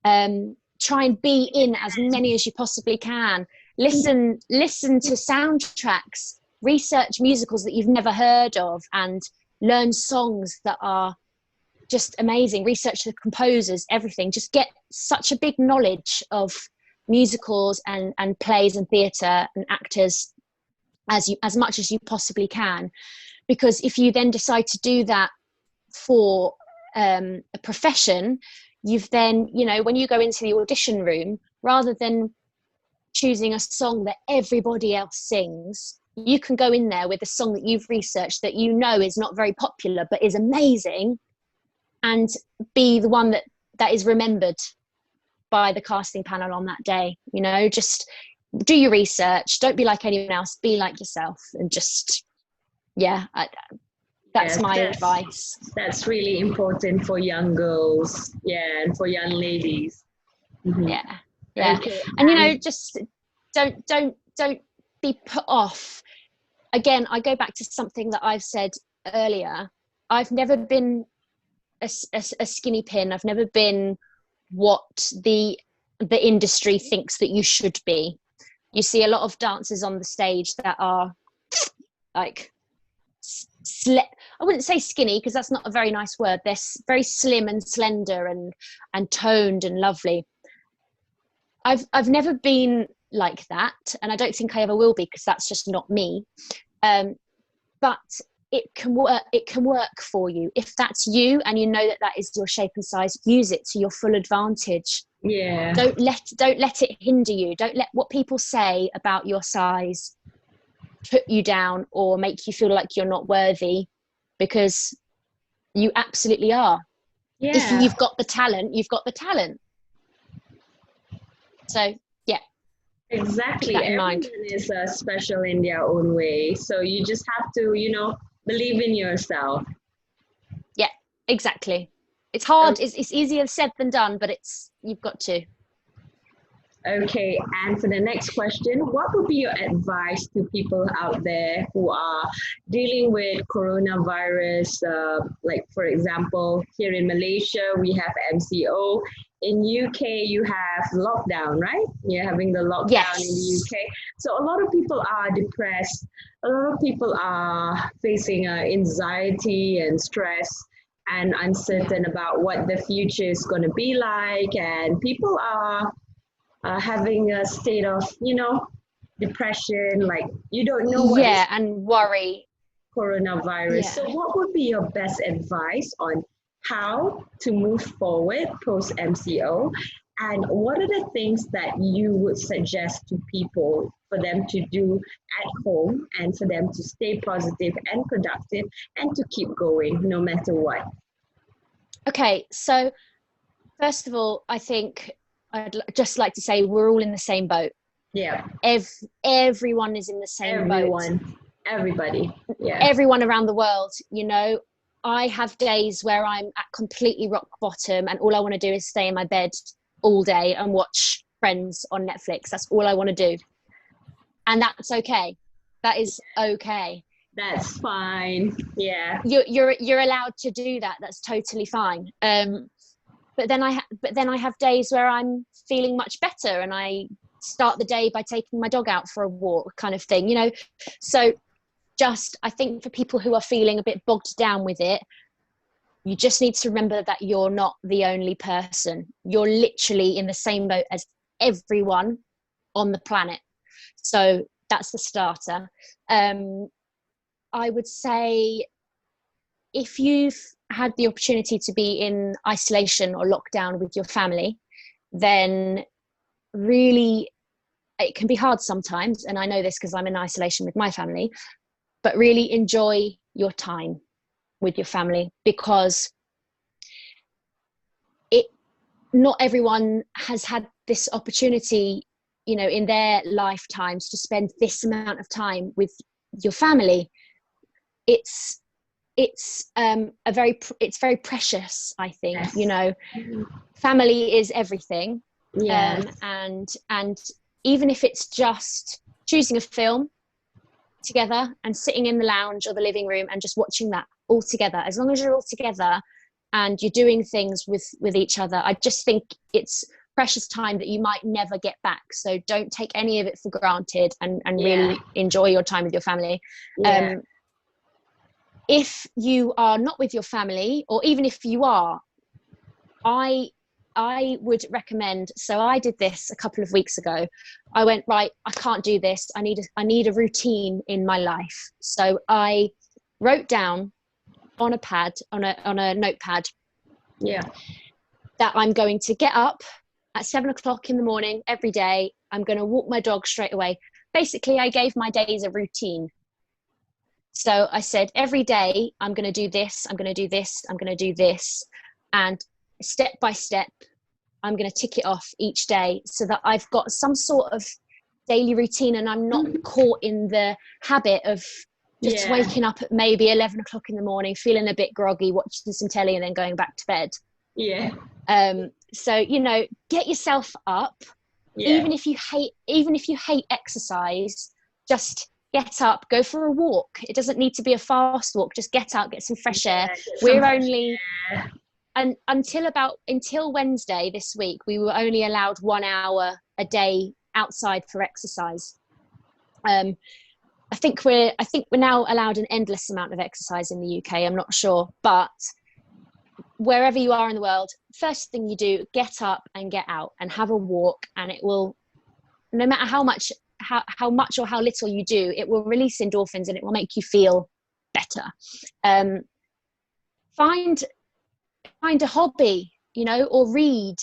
try and be in as many as you possibly can. Listen to soundtracks, research musicals that you've never heard of, and learn songs that are just amazing. Research the composers, everything. Just get such a big knowledge of musicals and plays and theatre and actors as much as you possibly can, because if you then decide to do that for a profession, you've then, you know, when you go into the audition room, rather than choosing a song that everybody else sings, you can go in there with a song that you've researched that you know is not very popular but is amazing, and be the one that is remembered by the casting panel on that day. You know, just do your research, don't be like anyone else, be like yourself, and just that's my advice. That's really important for young girls, and for young ladies. Yeah. Okay. And you know, just don't be put off. Again, I go back to something that I've said earlier. I've never been a skinny pin. I've never been what the industry thinks that you should be. You see a lot of dancers on the stage that are like I wouldn't say skinny, because that's not a very nice word. They're very slim and slender and toned and lovely. I've never been like that, and I don't think I ever will be, because that's just not me. But it can work for you. If that's you and you know that is your shape and size, use it to your full advantage. Yeah. Don't let it hinder you. Don't let what people say about your size put you down or make you feel like you're not worthy, because you absolutely are. Yeah. If you've got the talent, you've got the talent. So yeah. Exactly. Keep that in mind. Everyone is special in their own way. So you just have to, believe in yourself. Yeah, exactly. It's hard. It's easier said than done, but you've got to. Okay, and for the next question, what would be your advice to people out there who are dealing with coronavirus? Like, for example, here in Malaysia, we have MCO. In UK, you have lockdown, right? You're having the lockdown in the UK. So a lot of people are depressed. A lot of people are facing anxiety and stress and uncertain about what the future is going to be like. And people are having a state of, depression, like you don't know what is and worry. Coronavirus. Yeah. So what would be your best advice on how to move forward post MCO? And what are the things that you would suggest to people for them to do at home and for them to stay positive and productive and to keep going no matter what? Okay, so first of all, I think I'd just like to say we're all in the same boat. Yeah. Everyone is in the same boat. Everybody. Yeah. Everyone around the world, I have days where I'm at completely rock bottom and all I want to do is stay in my bed all day and watch Friends on Netflix. That's all I want to do. And that's okay. That is okay. That's fine. Yeah. You're allowed to do that. That's totally fine. But then I have days where I'm feeling much better and I start the day by taking my dog out for a walk, kind of thing, So I think for people who are feeling a bit bogged down with it, you just need to remember that you're not the only person. You're literally in the same boat as everyone on the planet. So that's the starter. I would say if you've had the opportunity to be in isolation or lockdown with your family, then really it can be hard sometimes. And I know this because I'm in isolation with my family, but really enjoy your time. with your family, because not everyone has had this opportunity, you know, in their lifetimes to spend this amount of time with your family. It's very precious, I think. Yes. You know, family is everything. Yes. And even if it's just choosing a film together and sitting in the lounge or the living room and just watching that all together, as long as you're all together and you're doing things with each other, I just think it's precious time that you might never get back. So don't take any of it for granted, and really enjoy your time with your family. If you are not with your family, or even if you are, I would recommend, so I did this a couple of weeks ago. I went, right, I can't do this. I need a routine in my life. So I wrote down on a notepad that I'm going to get up at 7 o'clock in the morning every day. I'm going to walk my dog straight away. Basically, I gave my days a routine. So I said, every day I'm going to do this, I'm going to do this, I'm going to do this. And step by step, I'm going to tick it off each day so that I've got some sort of daily routine, and I'm not caught in the habit of just waking up at maybe 11 o'clock in the morning, feeling a bit groggy, watching some telly and then going back to bed. So, you know, get yourself up. Even if you hate exercise, just get up, go for a walk. It doesn't need to be a fast walk. Just get out, get some fresh air. And until Wednesday this week, we were only allowed 1 hour a day outside for exercise. I think we're now allowed an endless amount of exercise in the UK. I'm not sure, but wherever you are in the world, first thing you do, get up and get out and have a walk, and it will, no matter how much or how little you do, it will release endorphins and it will make you feel better. Find a hobby, you know, or read.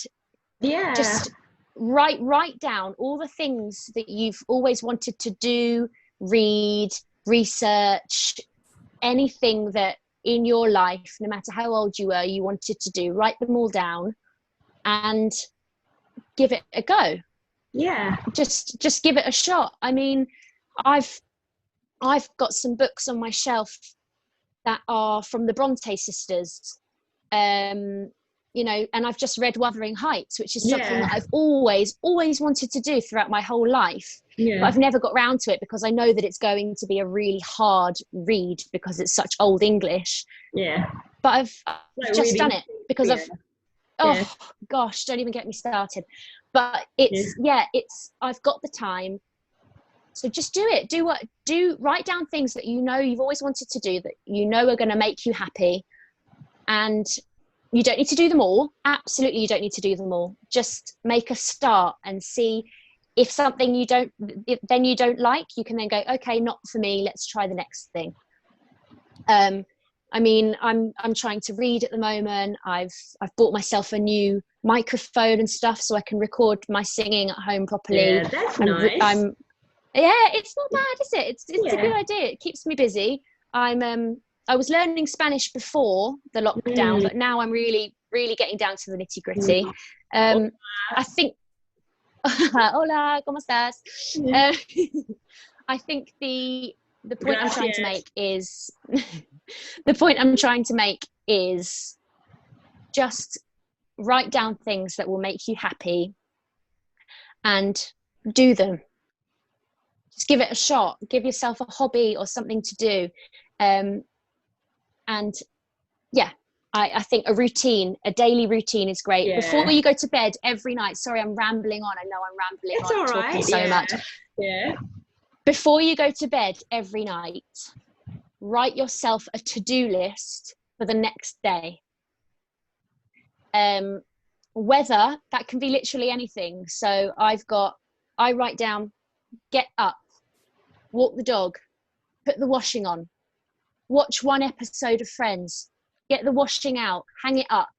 Just write down all the things that you've always wanted to do, read, research, anything that in your life, no matter how old you were, you wanted to do. Write them all down and give it a go. Just give it a shot. I mean, I've got some books on my shelf that are from the Bronte sisters, you know, and I've just read Wuthering Heights, which is something that I've always wanted to do throughout my whole life. But I've never got round to it because I know that it's going to be a really hard read because it's such old English. But I've just done it because gosh, don't even get me started. But I've got the time. So just do it. Write down things that you know you've always wanted to do, that you know are going to make you happy. And you don't need to do them all. Absolutely, you don't need to do them all. Just make a start and see if something you don't like, you can then go, okay, not for me, let's try the next thing. I mean, I'm trying to read at the moment. I've bought myself a new microphone and stuff so I can record my singing at home properly. That's nice. It's not bad, is it? It's a good idea. It keeps me busy. I was learning Spanish before the lockdown, but now I'm really, really getting down to the nitty gritty. I think, hola, ¿cómo estás? I think the point I'm trying to make is, just write down things that will make you happy and do them. Just give it a shot. Give yourself a hobby or something to do. I think a daily routine is great. Before you go to bed every night, sorry, I'm rambling on. I know I'm rambling it's on, all talking right. so much. Before you go to bed every night, write yourself a to-do list for the next day. Whether that can be literally anything. So I write down, get up, walk the dog, put the washing on, watch one episode of Friends, get the washing out, hang it up,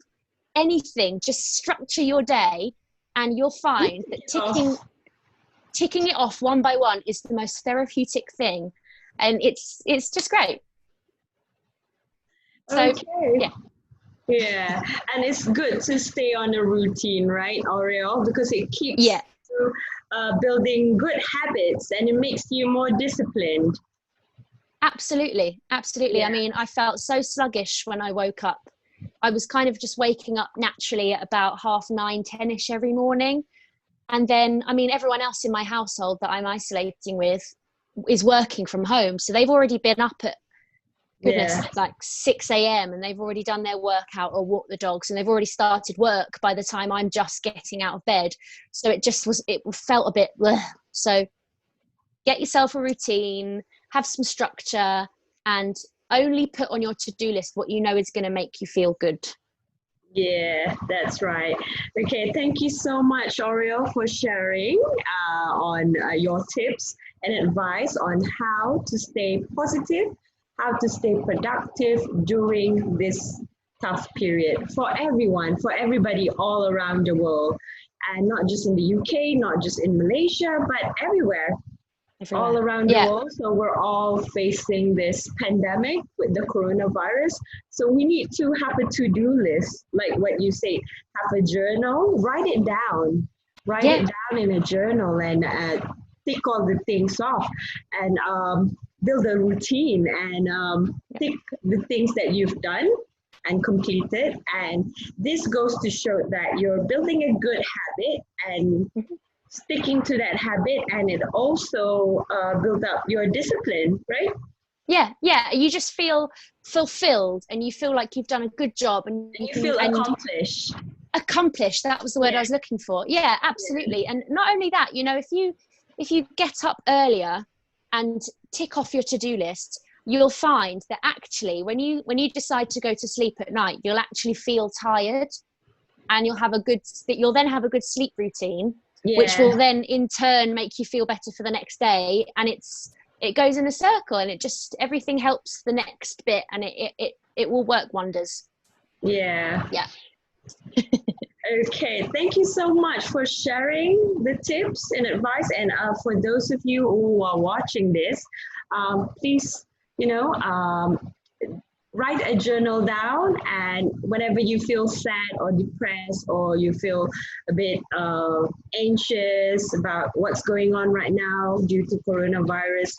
anything. Just structure your day, and you'll find that ticking it off one by one is the most therapeutic thing, and it's just great. So Okay. yeah. Yeah, and it's good to stay on a routine, right, Auriel? Because it keeps Yeah, you building good habits and it makes you more disciplined. absolutely. Absolutely. I Yeah, mean, I felt so sluggish when I woke up. I was kind of just waking up naturally at about 9:30, 10ish every morning. And then, I mean, everyone else in my household that I'm isolating with is working from home. So they've already been up at, yeah, goodness, like 6 a.m. and they've already done their workout or walked the dogs and they've already started work by the time I'm just getting out of bed. So it felt a bit, bleh. So get yourself a routine, have some structure, and only put on your to-do list what you know is going to make you feel good. yeah, that's right. Okay, thank you so much, Auriel, for sharing on your tips and advice on how to stay positive, how to stay productive during this tough period for everyone, for everybody all around the world. And not just in the UK, not just in Malaysia, but everywhere, all Everywhere. around the Yeah. world. So we're all facing this pandemic with the coronavirus. So we need to have a to-do list, like what you say, have a journal, write Yeah. it down in a journal and tick all the things off and build a routine and tick the things that you've done and completed. And this goes to show that you're building a good habit and sticking to that habit, and it also build up your discipline, right? Yeah, you just feel fulfilled and you feel like you've done a good job and And you you can feel and accomplished. accomplished, that was the word I Yeah, was looking for. Yeah, yeah, absolutely. And not only that, if you get up earlier and tick off your to-do list, you'll find that actually when you decide to go to sleep at night, you'll actually feel tired and you'll then have a good sleep routine, which yeah, will then in turn make you feel better for the next day. And it goes in a circle and everything helps the next bit and it will work wonders. yeah. Yeah. Okay, thank you so much for sharing the tips and advice. And for those of you who are watching this, please, you know, write a journal down, and whenever you feel sad or depressed or you feel a bit anxious about what's going on right now due to coronavirus,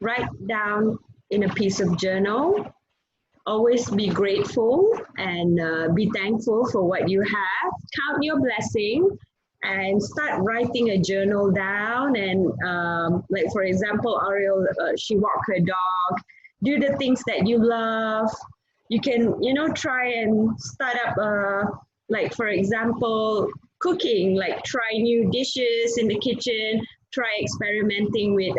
write down in a piece of journal. Always be grateful and be thankful for what you have. Count your blessing and start writing a journal down. And like for example, Ariel, she walked her dog. Do the things that you love. You can, try and start up, like for example, cooking. Like try new dishes in the kitchen. Try experimenting with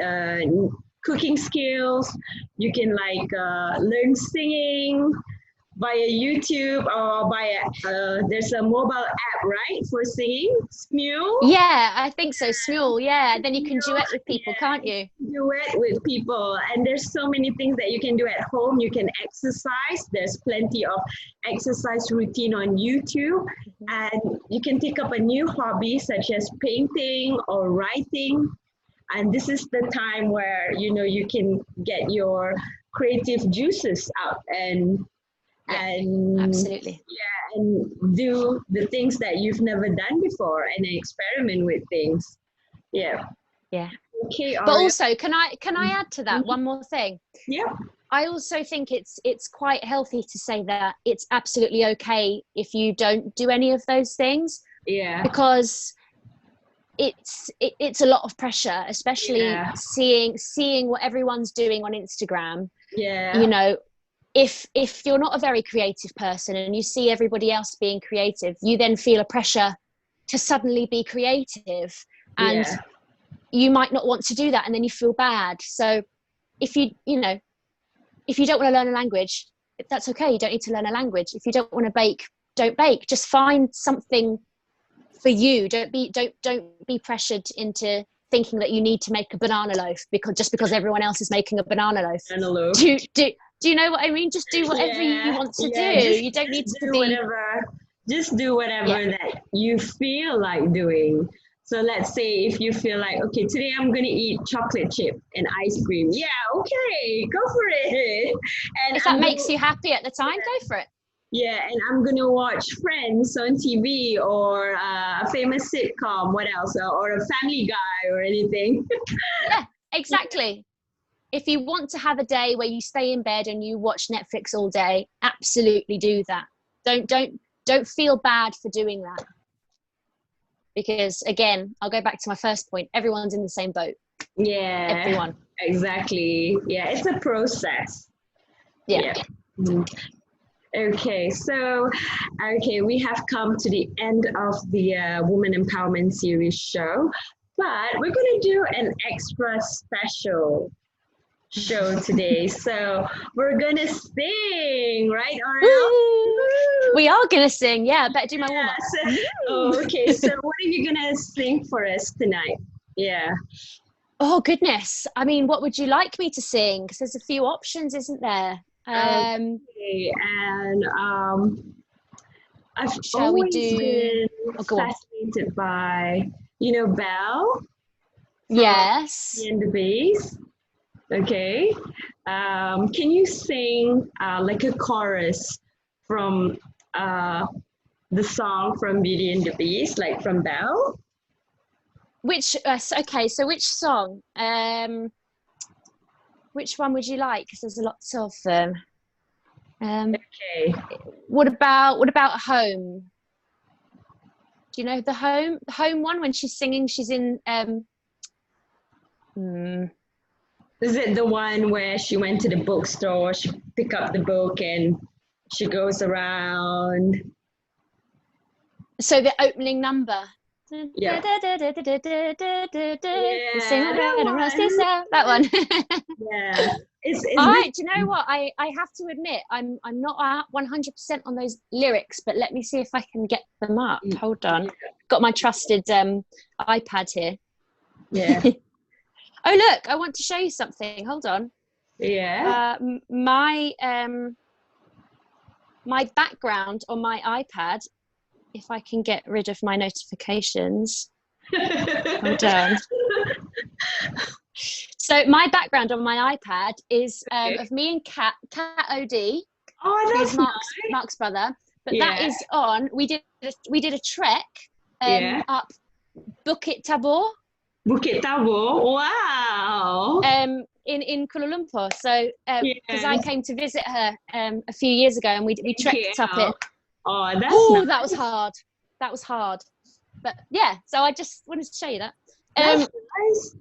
cooking skills. You can like learn singing via YouTube or there's a mobile app, right, for singing, Smule. Yeah, I think so. Smule, yeah. Then you can duet with people, can't you? Duet with people, and there's so many things that you can do at home. You can exercise. There's plenty of exercise routine on YouTube, and you can take up a new hobby such as painting or writing. And this is the time where you can get your creative juices out and Absolutely. and do the things that you've never done before and experiment with things. Yeah. Okay. But also, can I add to that one more thing? Yeah. I also think it's quite healthy to say that it's absolutely okay if you don't do any of those things. Yeah. Because it's a lot of pressure, especially seeing what everyone's doing on Instagram. Yeah. If you're not a very creative person and you see everybody else being creative, you then feel a pressure to suddenly be creative, and you might not want to do that, and then you feel bad. So if you don't want to learn a language, that's okay. You don't need to learn a language. If you don't want to bake, don't bake. Just find something for you. Don't be pressured into thinking that you need to make a banana loaf because everyone else is making a banana loaf. Do you know what I mean? Just do whatever you want to do. You don't need to be whatever. Just do whatever that you feel like doing. So let's say if you feel like, okay, today I'm going to eat chocolate chip and ice cream. Yeah, okay, go for it. And if that makes you happy at the time, go for it. Yeah, and I'm going to watch Friends on TV or a famous sitcom, what else? Or a Family Guy or anything. Yeah, exactly. If you want to have a day where you stay in bed and you watch Netflix all day, absolutely do that. Don't feel bad for doing that. Because again, I'll go back to my first point. Everyone's in the same boat. Yeah. Everyone. Exactly. Yeah, it's a process. Yeah. Okay, so we have come to the end of the Woman Empowerment Series show, but we're going to do an extra special show today. So we're going to sing, right, Auriol? We are going to sing, yeah. Better do my warm-up. Okay, so what are you going to sing for us tonight? Yeah. Oh, goodness. I mean, what would you like me to sing? Because there's a few options, isn't there? Okay, and I've Shall we always been fascinated by, Belle. Yes. And the Beast. Okay. Can you sing like a chorus from the song from Beauty and the Beast, like from Belle? Okay, so which song? Which one would you like? Because there's lots of them. Okay. What about Home? Do you know the Home one? When she's singing, she's in. Is it the one where she went to the bookstore, she picked up the book and she goes around? So the opening number. Yeah. That one. Yeah. All right, do you know what? I have to admit, I'm not 100% on those lyrics, but let me see if I can get them up. Hold on. Got my trusted iPad here. Yeah. Oh, look, I want to show you something. Hold on. Yeah. My background on my iPad, if I can get rid of my notifications. Hold on. So my background on my iPad is of me and Kat OD. Oh, that's who's Mark's brother. But that is on. We did a trek up Bukit Tabor. Bukit Tabor, wow. In Kuala Lumpur. So because I came to visit her a few years ago, and we trekked up it. Oh, that's nice. That was hard. But yeah, so I just wanted to show you that. That's nice.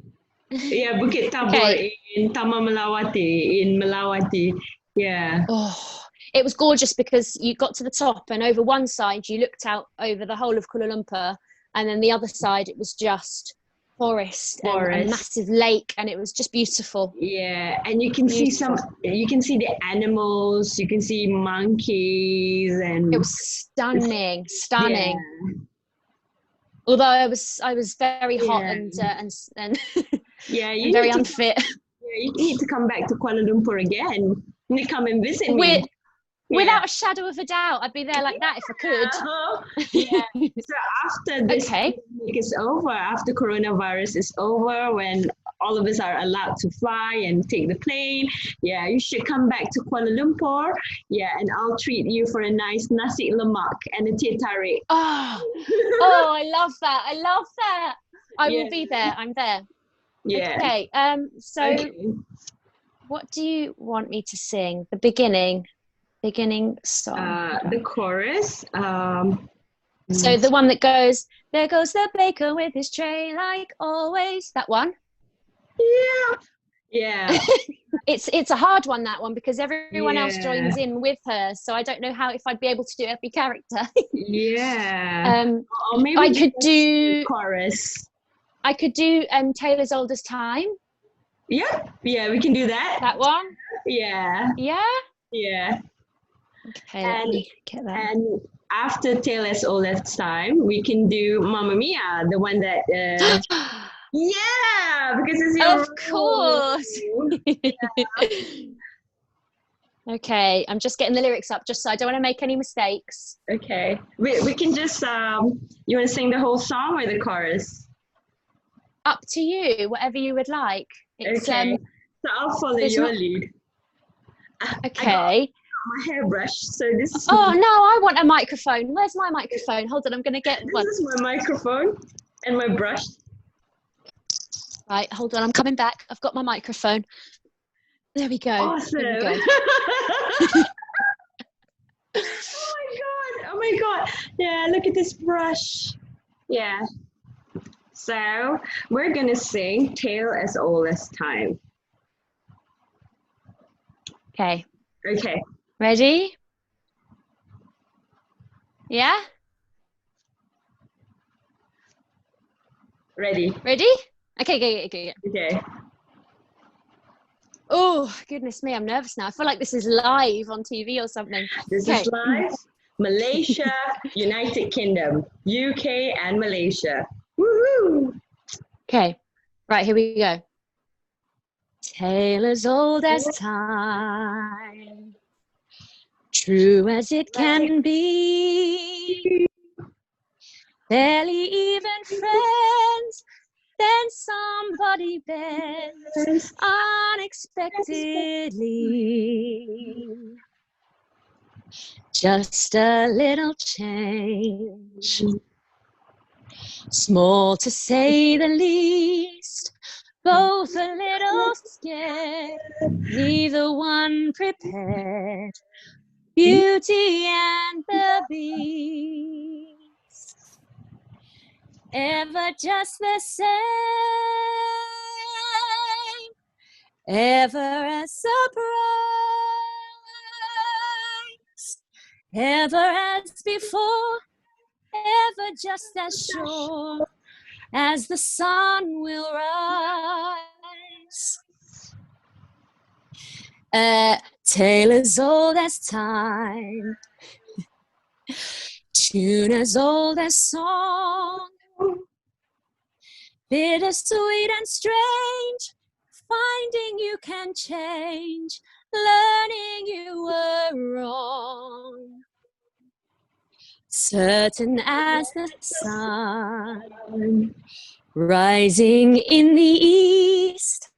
Yeah, Bukit Tabor in Taman Melawati, in Melawati. Yeah. Oh, it was gorgeous because you got to the top, and over one side you looked out over the whole of Kuala Lumpur, and then the other side it was just forest. And a massive lake, and it was just beautiful. Yeah, and you can see the animals, you can see monkeys, and it was stunning. Yeah. Although I was very hot and yeah, and very unfit. Yeah, you need to come back to Kuala Lumpur again. You need to come and visit me. Without a shadow of a doubt, I'd be there like that if I could. Yeah. So after this pandemic is over, after coronavirus is over, when all of us are allowed to fly and take the plane, you should come back to Kuala Lumpur. Yeah, and I'll treat you for a nice nasi lemak and a teh tarik. Oh, I love that. I will be there. I'm there. Yeah. Okay. What do you want me to sing? The beginning song. The chorus. So the one that goes, there goes the baker with his tray like always. That one. Yeah. It's a hard one, that one, because everyone else joins in with her. So I don't know if I'd be able to do every character. Or maybe I could do chorus. I could do Taylor's Oldest Time. Yeah, we can do that. That one. Yeah. Okay, let me get that. And after Taylor's Oldest Time, we can do Mamma Mia, the one that. Because it's your. Of course. Okay, I'm just getting the lyrics up, just so I don't want to make any mistakes. Okay, we can just. You want to sing the whole song or the chorus? up to you, whatever you would like. It's, okay. So I'll follow your lead. Okay. My hairbrush. So this is. Oh no, I want a microphone. Where's my microphone? Hold on, I'm going to get one. This is my microphone and my brush. Right, hold on, I'm coming back. I've got my microphone. There we go. Awesome. There we go. Oh my god. Yeah, look at this brush. Yeah. So we're gonna sing Tale as Old as Time. Okay. Okay. Ready? Yeah? Ready. Ready? Okay. Okay. Oh, goodness me, I'm nervous now. I feel like this is live on TV or something. This is live. Malaysia, United Kingdom, UK, and Malaysia. Woohoo! Okay, right, here we go. Tale as old as time, true as it can be, barely even friends, then somebody bends unexpectedly. Just a little change, small to say the least, both a little scared, neither one prepared, Beauty and the Beast. Ever just the same, ever a surprise, ever as before, ever just as sure as the sun will rise. A tale as old as time, tune as old as song, bittersweet and strange, finding you can change, learning you were wrong. Certain as the sun, rising in the east,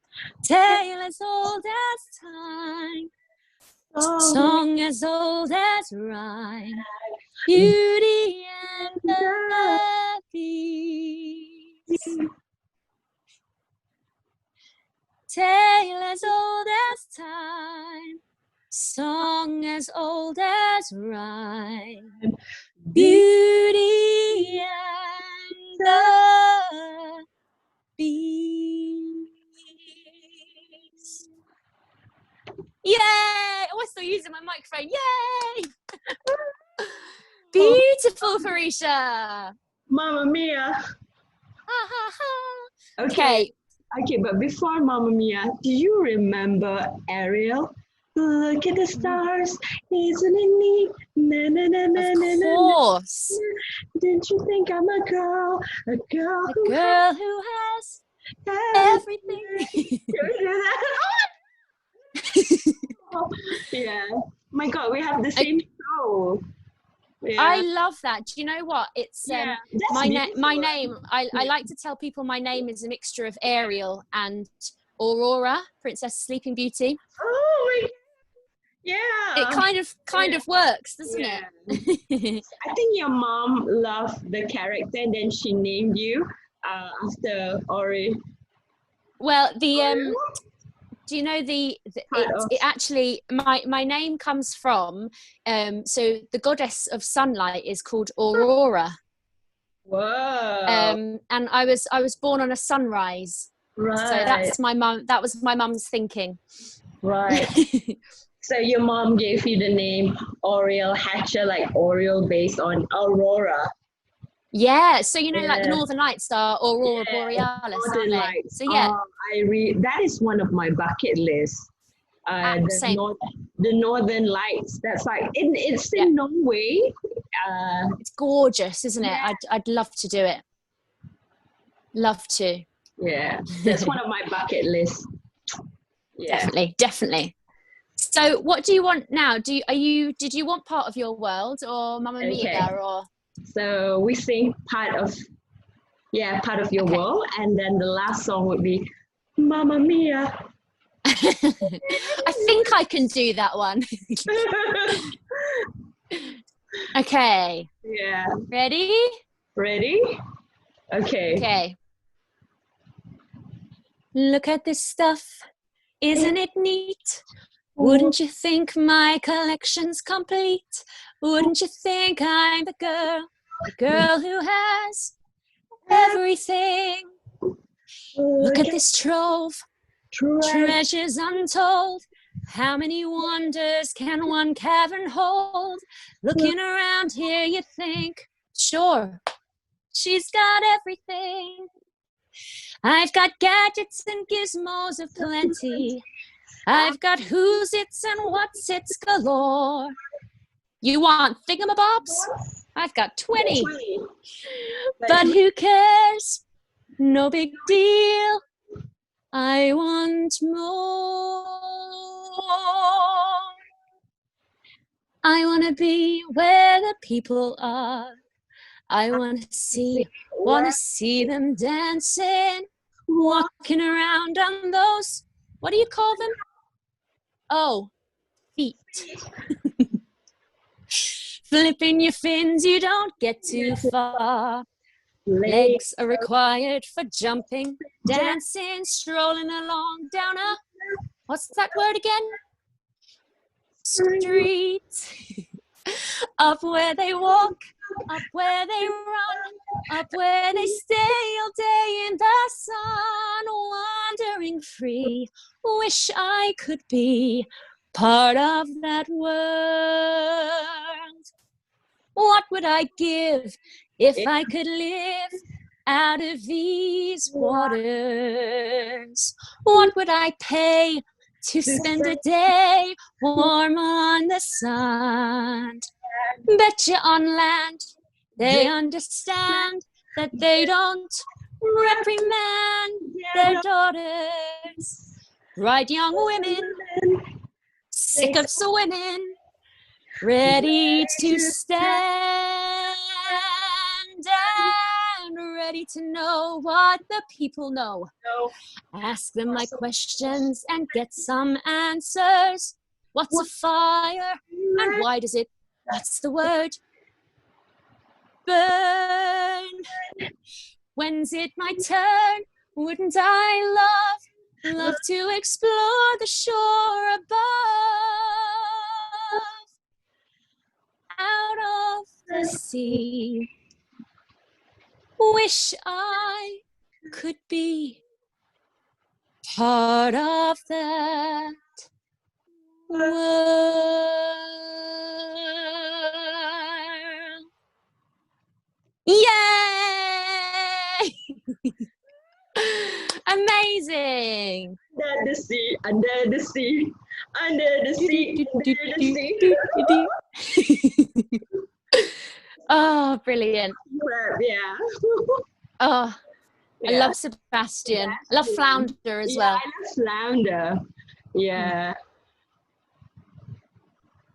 tale as old as time, song as old as rhyme, Beauty and the Beast. Tale as old as time, song as old as rhyme, Beauty and the Beast. Yay! Oh, I'm still using my microphone. Yay! Beautiful, Farisya. Mamma Mia. Okay, but before Mamma Mia, do you remember Auriol? Look at the stars, isn't it neat? Na, na, na, na, Of course. Didn't you think I'm a girl who has everything? Yeah. My God, we have the same show. Yeah. I love that. Do you know what? It's my name. I like to tell people my name is a mixture of Auriol and Aurora, Princess Sleeping Beauty. Oh my God. Yeah. It kind of works, doesn't it? I think your mom loved the character, and then she named you after Ori. Well, do you know it actually my name comes from so the goddess of sunlight is called Aurora. Whoa. And I was born on a sunrise. Right. So that was my mum's thinking. Right. So your mom gave you the name Auriol Hatcher, like Auriol based on Aurora. Yeah, so you know, like the Northern Lights are Aurora Borealis, Northern aren't Lights. So yeah, that is one of my bucket lists. The Northern Lights. That's like it's in Norway. It's gorgeous, isn't it? I'd love to do it. Love to. Yeah, that's one of my bucket lists. Yeah. Definitely. So, what do you want now? Did you want Part of Your World or Mamma Mia or? So we sing part of part of your Okay. world. And then the last song would be Mamma Mia. I think I can do that one. Okay. Yeah. Ready? Ready? Okay. Okay. Look at this stuff. Isn't it neat? Wouldn't you think my collection's complete? Wouldn't you think I'm the girl who has everything? Look at this trove, treasures untold. How many wonders can one cavern hold? Looking around here, you think, sure, she's got everything. I've got gadgets and gizmos of plenty. I've got who's its and what's its galore. You want thingamabobs? I've got 20. But who cares? No big deal. I want more. I want to be where the people are. I want to see them dancing, walking around on those, what do you call them? Oh, feet. Flipping your fins, you don't get too far. Legs are required for jumping, dancing, strolling along down a, what's that word again? Street. Up where they walk, up where they run, up where they stay all day in the sun, wandering free. Wish I could be part of that world. What would I give if I could live out of these waters? What would I pay to spend a day warm on the sand? Bet you on land they understand that they don't reprimand their daughters. Bright young women, sick of swimming, ready to stand and ready to know what the people know. Ask them my questions and get some answers. What's a fire and why does it, what's the word? Burn. When's it my turn? Wouldn't I love to explore the shore above? Out of the sea. Wish I could be part of that world. Yay! Amazing. Under the sea, under the sea, under the sea, under the sea. Oh, brilliant. Yeah. Oh, Yeah. I love Sebastian. I love Flounder as well. I love Flounder. Yeah.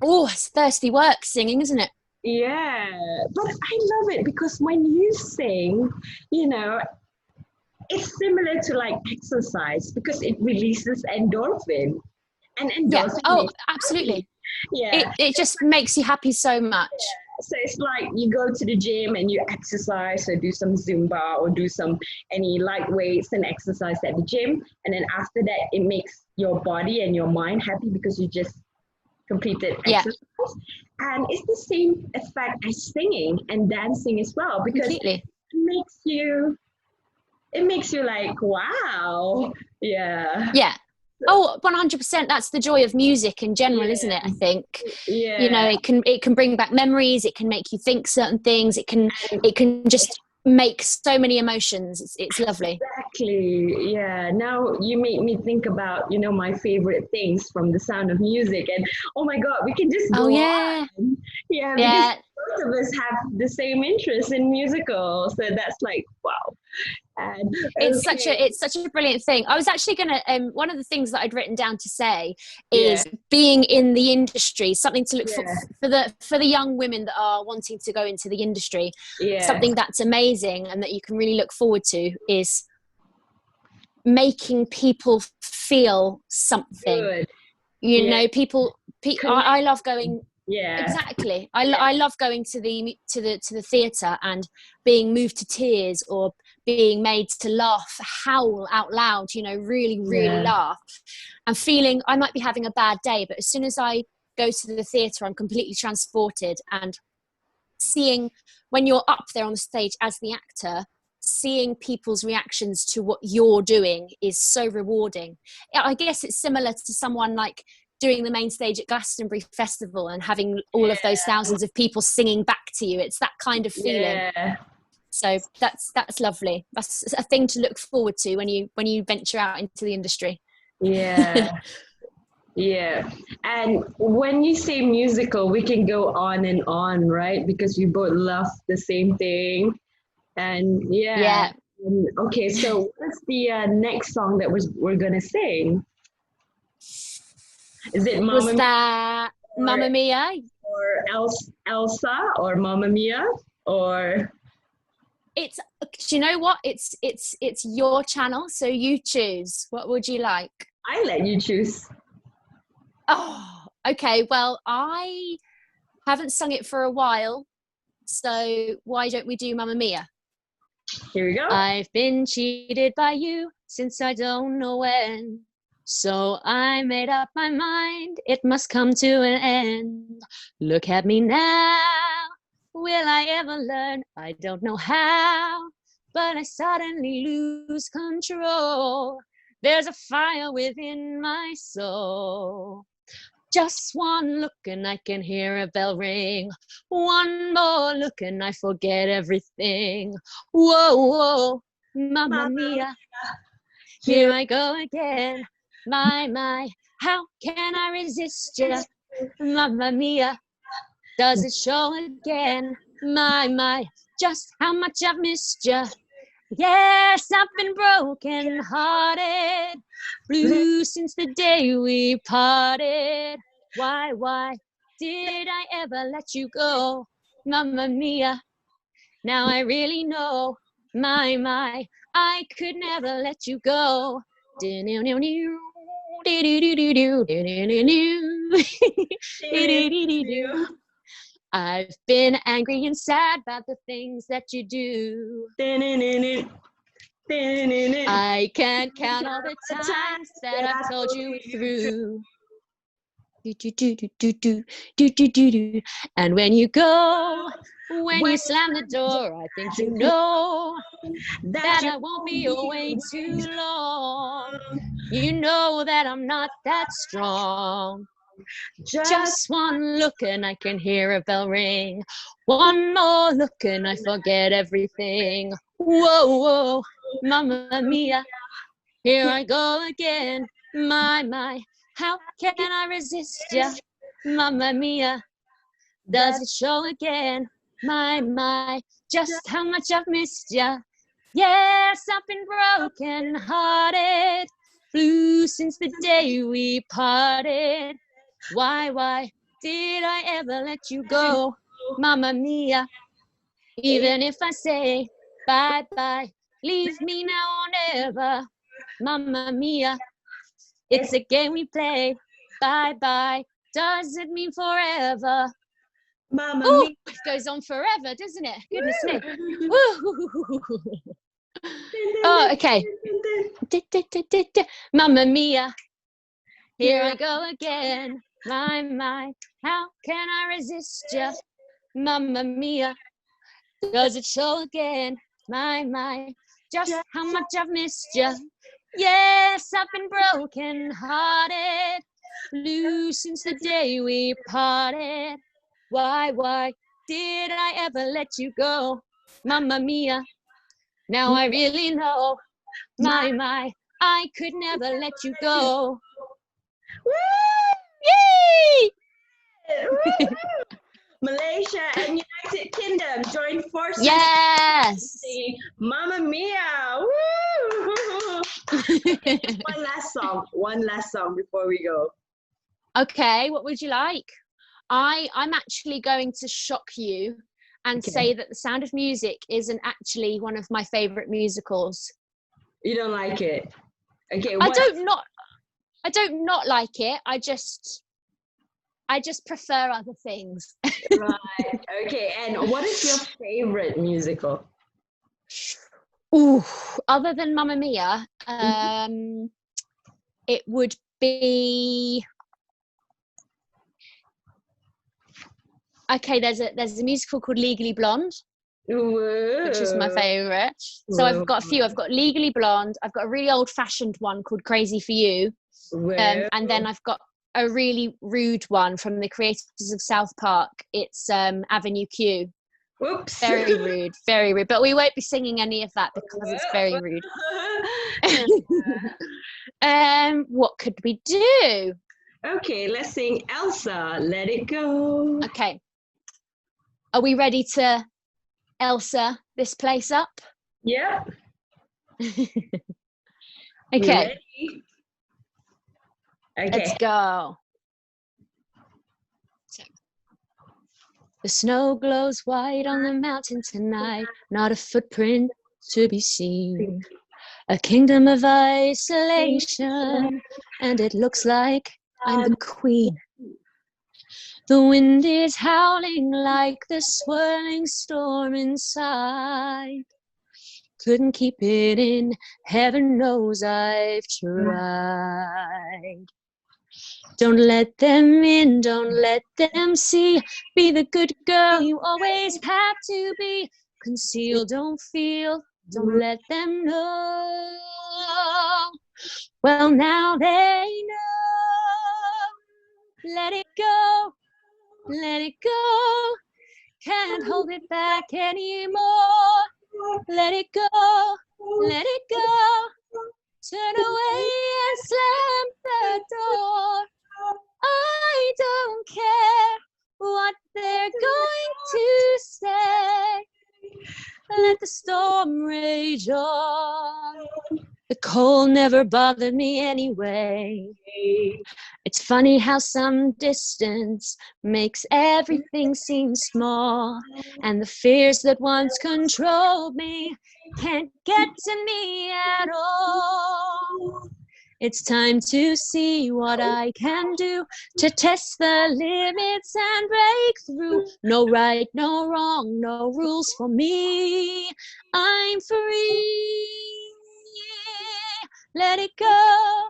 Oh, it's thirsty work singing, isn't it? Yeah. But I love it because when you sing, you know, it's similar to like exercise because it releases endorphin. And endorphin. Yeah. Oh, absolutely. Yeah. It just makes you happy so much. Yeah. So it's like you go to the gym and you exercise or do some Zumba or do some any light weights and exercise at the gym. And then after that, it makes your body and your mind happy because you just completed exercise. And it's the same effect as singing and dancing as well because Completely. it makes you like, wow. Yeah. Yeah. Oh, 100%. That's the joy of music in general, isn't it? I think. Yeah. You know, it can bring back memories. It can make you think certain things. It can just make so many emotions. It's lovely. Exactly. Yeah. Now you make me think about, my favorite things from The Sound of Music. And oh my God, we can just Oh go yeah, on. Yeah, because yeah. both of us have the same interest in musicals. So that's like, wow. And okay. It's such a brilliant thing. I was actually gonna one of the things that I'd written down to say Yeah. is being in the industry, something to look Yeah. for the young women that are wanting to go into the industry. Yeah. Something that's amazing and that you can really look forward to is making people feel something. Good. You Yeah. know, I Connect. love going. Yeah. Exactly. Yeah. I love going to the theatre and being moved to tears or being made to laugh, howl out loud, really, really Yeah. laugh, and feeling I might be having a bad day, but as soon as I go to the theatre, I'm completely transported. And seeing when you're up there on the stage as the actor, seeing people's reactions to what you're doing is so rewarding. I guess it's similar to someone like doing the main stage at Glastonbury Festival and having all of those thousands of people singing back to you. It's that kind of feeling. Yeah. So that's lovely. That's a thing to look forward to when you venture out into the industry. Yeah. Yeah. And when you say musical, we can go on and on, right? Because we both love the same thing. And yeah. Yeah. Okay, so what's the next song that we're gonna sing? Is it Was Mamma Mia that or Mamma Mia? Elsa or Mamma Mia or It's, do you know what? It's your channel, so you choose. What would you like? I let you choose. Oh, okay. Well, I haven't sung it for a while, so why don't we do Mamma Mia? Here we go. I've been cheated by you since I don't know when. So I made up my mind, it must come to an end. Look at me now, will I ever learn? I don't know how, but I suddenly lose control. There's a fire within my soul. Just one look and I can hear a bell ring. One more look and I forget everything. Whoa, whoa, Mamma Mia, here I go again. My, how can I resist you? Mamma Mia, does it show again? My, just how much I've missed you. Yes, I've been broken hearted, blue since the day we parted. Why did I ever let you go? Mamma Mia, now I really know. My, I could never let you go. I've been angry and sad about the things that you do. I can't count all the times that I've told you through. And when you go, when you slam the door, I think you know that I won't be away too long. You know that I'm not that strong. Just one look and I can hear a bell ring. One more look and I forget everything. Whoa, whoa, Mamma Mia, here I go again. My, how can I resist ya? Mamma Mia, does it show again? My, just how much I've missed ya. Yes, I've been broken hearted, blue since the day we parted. Why did I ever let you go? Mamma Mia, even if I say bye, leave me now or never. Mamma Mia, it's a game we play. Bye, does it mean forever? Mamma Oh, Mia. it goes on forever, doesn't it? Goodness me. Oh, okay. Mamma Mia, here I go again. My, how can I resist ya? Mamma Mia, does it show again? My, just how much I've missed ya. Yes, I've been broken hearted, blue since the day we parted. Why did I ever let you go? Mamma Mia, now I really know. my, I could never let you go. Woo! Yay! Malaysia and United Kingdom join forces. Yes. Mamma Mia! Woo! Okay, one last song before we go. Okay, what would you like? I'm actually going to shock you and say that The Sound of Music isn't actually one of my favorite musicals. You don't like it? Okay. I don't not like it. I just prefer other things. Right. Okay. And what is your favorite musical? Ooh, other than Mamma Mia, it would be. Okay, there's a musical called Legally Blonde, which is my favorite. So I've got a few. I've got Legally Blonde. I've got a really old-fashioned one called Crazy for You, and then I've got a really rude one from the creators of South Park. It's Avenue Q. Whoops. Very rude, very rude. But we won't be singing any of that because it's very rude. What could we do? Okay, let's sing Elsa, Let It Go. Okay. Are we ready to Elsa this place up? Yep. Okay. Okay. Let's go. The snow glows white on the mountain tonight, not a footprint to be seen. A kingdom of isolation, and it looks like I'm the queen. The wind is howling like the swirling storm inside. Couldn't keep it in, heaven knows I've tried. Don't let them in, don't let them see. Be the good girl you always have to be. Conceal, don't feel, don't let them know. Well, now they know. Let it go, let it go. Can't hold it back anymore. Let it go, let it go. Turn away and slam the door. I don't care what they're going to say. Let the storm rage on. The cold never bothered me anyway. It's funny how some distance makes everything seem small, and the fears that once controlled me can't get to me at all. It's time to see what I can do to test the limits and break through. No right, no wrong, no rules for me. I'm free. Let it go,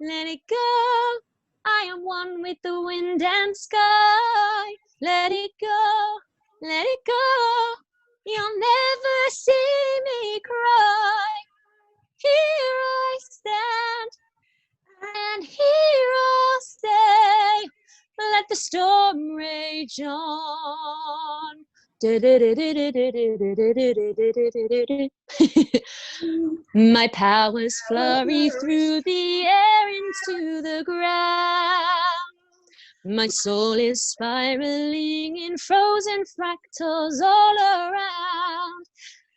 let it go. I am one with the wind and sky. Let it go, let it go. You'll never see me cry. Here I stand, and here I'll stay. Let the storm rage on. My powers flurry through the air into the ground. My soul is spiraling in frozen fractals all around.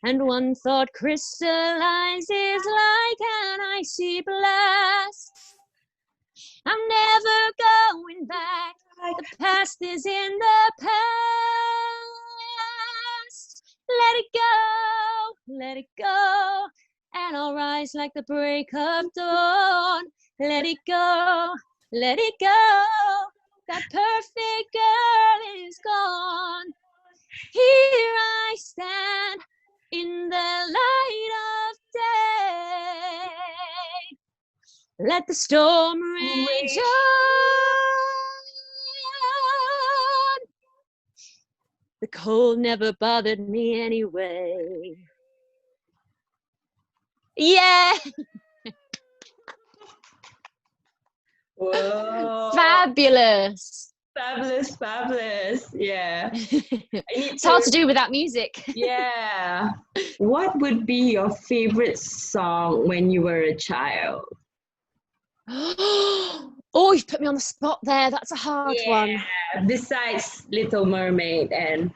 And one thought crystallizes like an icy blast. I'm never going back. The past is in the past. Let it go, let it go. And I'll rise like the break of dawn. Let it go, let it go. That perfect girl is gone. Here I stand in the light of day. Let the storm rage on. The cold never bothered me anyway. Yeah. Whoa. Fabulous. Fabulous, fabulous. Yeah. It's hard to do without music. Yeah. What would be your favorite song when you were a child? Oh, you've put me on the spot there. That's a hard one. Besides Little Mermaid and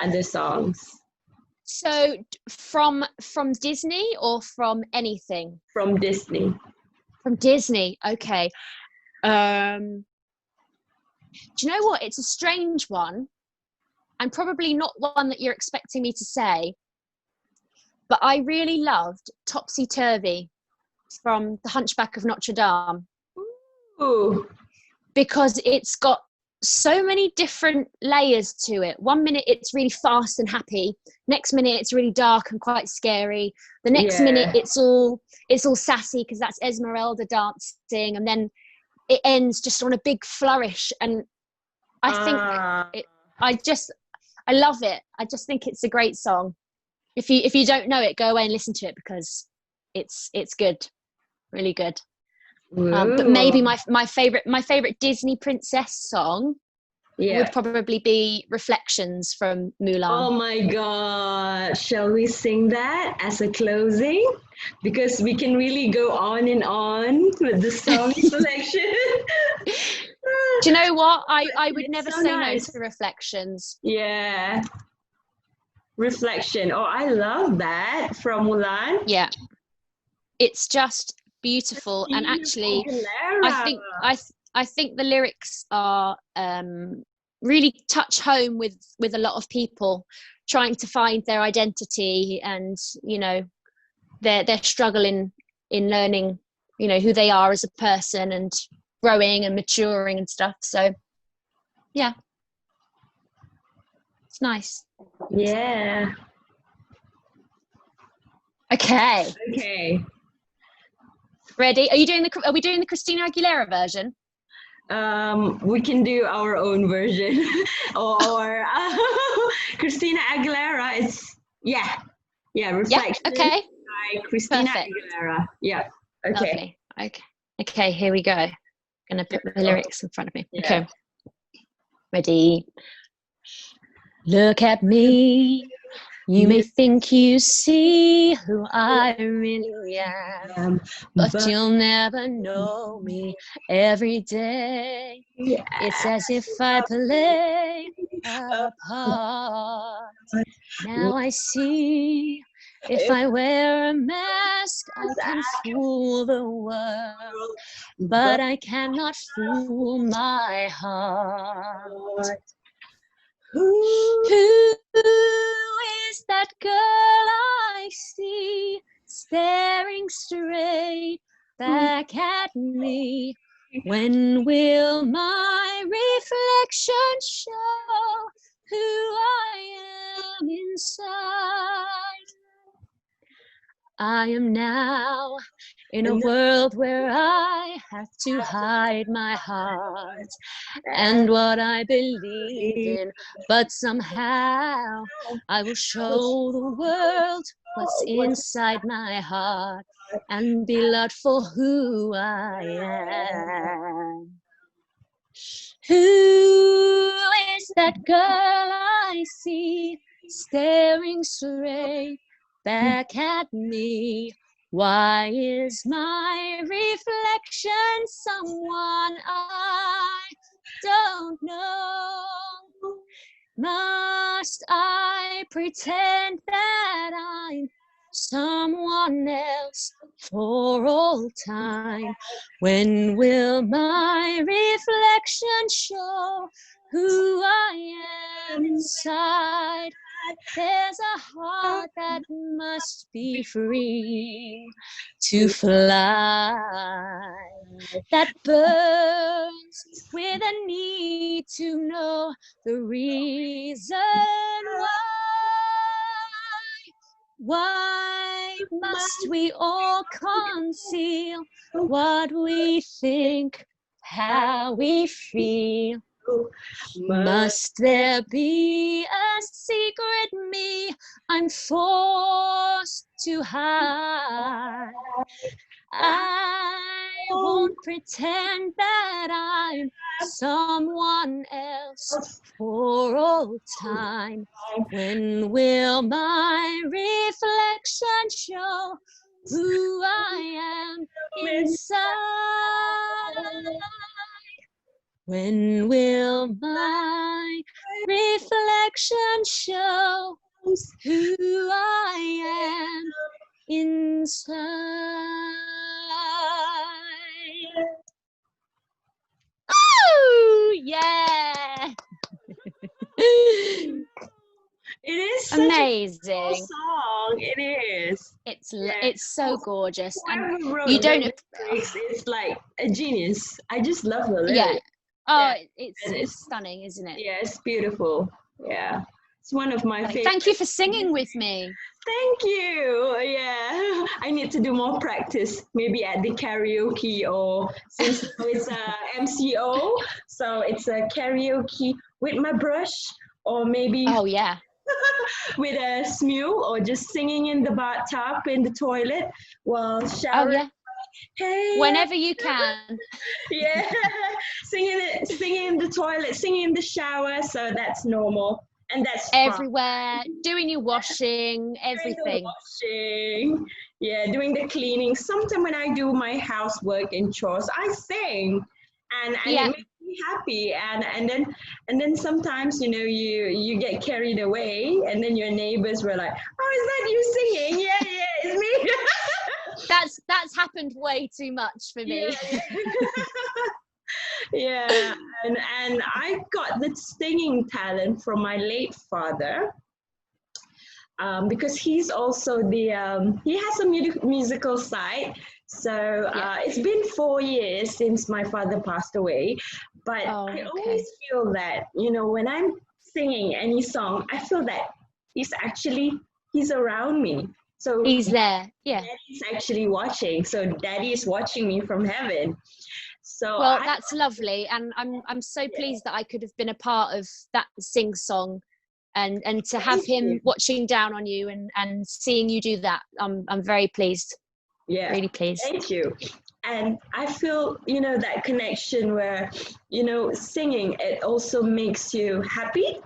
other songs. So from Disney or from anything? From Disney. From Disney. Okay. Do you know what? It's a strange one, and probably not one that you're expecting me to say. But I really loved Topsy Turvy from The Hunchback of Notre Dame. Ooh. Because it's got so many different layers to it. One minute it's really fast and happy. Next minute it's really dark and quite scary. The next minute it's all sassy because that's Esmeralda dancing, and then it ends just on a big flourish. And I think I love it. I just think it's a great song. If you don't know it, go away and listen to it because it's good, really good. But maybe my favorite Disney princess song would probably be Reflections from Mulan. Oh my God. Shall we sing that as a closing? Because we can really go on and on with the song selection. Do you know what? I would never say no to Reflections. Yeah. Reflection. Oh, I love that from Mulan. Yeah. It's just beautiful, and actually I think the lyrics are really touch home with a lot of people trying to find their identity, and their struggle in learning who they are as a person and growing and maturing and stuff. So yeah, it's nice. Yeah. Okay. Ready? Are we doing the Christina Aguilera version? We can do our own version. or Christina Aguilera. It's Reflection. Yeah, okay. By Christina Aguilera. Yeah. Okay. Lovely. Okay, here we go. Gonna put the lyrics in front of me. Yeah. Okay. Ready? Look at me. You may think you see who I really am, but you'll never know me every day. Yeah. It's as if I play a part. Now I see, if I wear a mask, I can fool the world, but I cannot fool my heart. Who is that girl I see staring straight back at me? When will my reflection show who I am inside? I am now in a world where I have to hide my heart and what I believe in, but somehow I will show the world what's inside my heart and be loved for who I am. Who is that girl I see staring straight back at me? Why is my reflection someone I don't know? Must I pretend that I'm someone else for all time? When will my reflection show who I am inside? There's a heart that must be free to fly, that burns with a need to know the reason why. Why must we all conceal what we think, how we feel? Must there be a secret me I'm forced to hide? I won't pretend that I'm someone else for all time. When will my reflection show who I am inside? When will my reflection show who I am inside? Oh, yeah. It is such amazing a cool song. It is. It's so gorgeous, and Whoever wrote you don't lyrics is like a genius. I just love the lyrics. yeah oh Yeah. it's stunning, isn't it? Yeah, it's beautiful. Yeah, it's one of my favorite. Thank you for singing with me. Thank you. Yeah, I need to do more practice, maybe at the karaoke, or since it's a MCO, so it's a karaoke with my brush, or maybe Oh yeah. with a smule, or just singing in the bathtub, in the toilet while showering. Oh yeah. Hey, Whenever you can. yeah, singing in the toilet, singing in the shower. So that's normal, and that's everywhere, doing your washing, everything. Washing, yeah, doing the cleaning. Sometimes when I do my housework and chores, I sing, and Yeah. it makes me happy. And then sometimes, you know, you get carried away, and then your neighbors were like, "Oh, is that you singing?" Yeah, it's me. That's happened way too much for me. Yeah, and I got the singing talent from my late father, because he's also he has a musical side. So it's been 4 years since my father passed away, but I always feel that, you know, when I'm singing any song, I feel that he's around me. So he's there. Yeah. Daddy's actually watching. So Daddy is watching me from heaven. So well, that's lovely, and I'm so pleased that I could have been a part of that sing song, and to have him watching down on you and seeing you do that. I'm very pleased. Yeah, really pleased. Thank you. And I feel, you know, that connection where, you know, singing, it also makes you happy,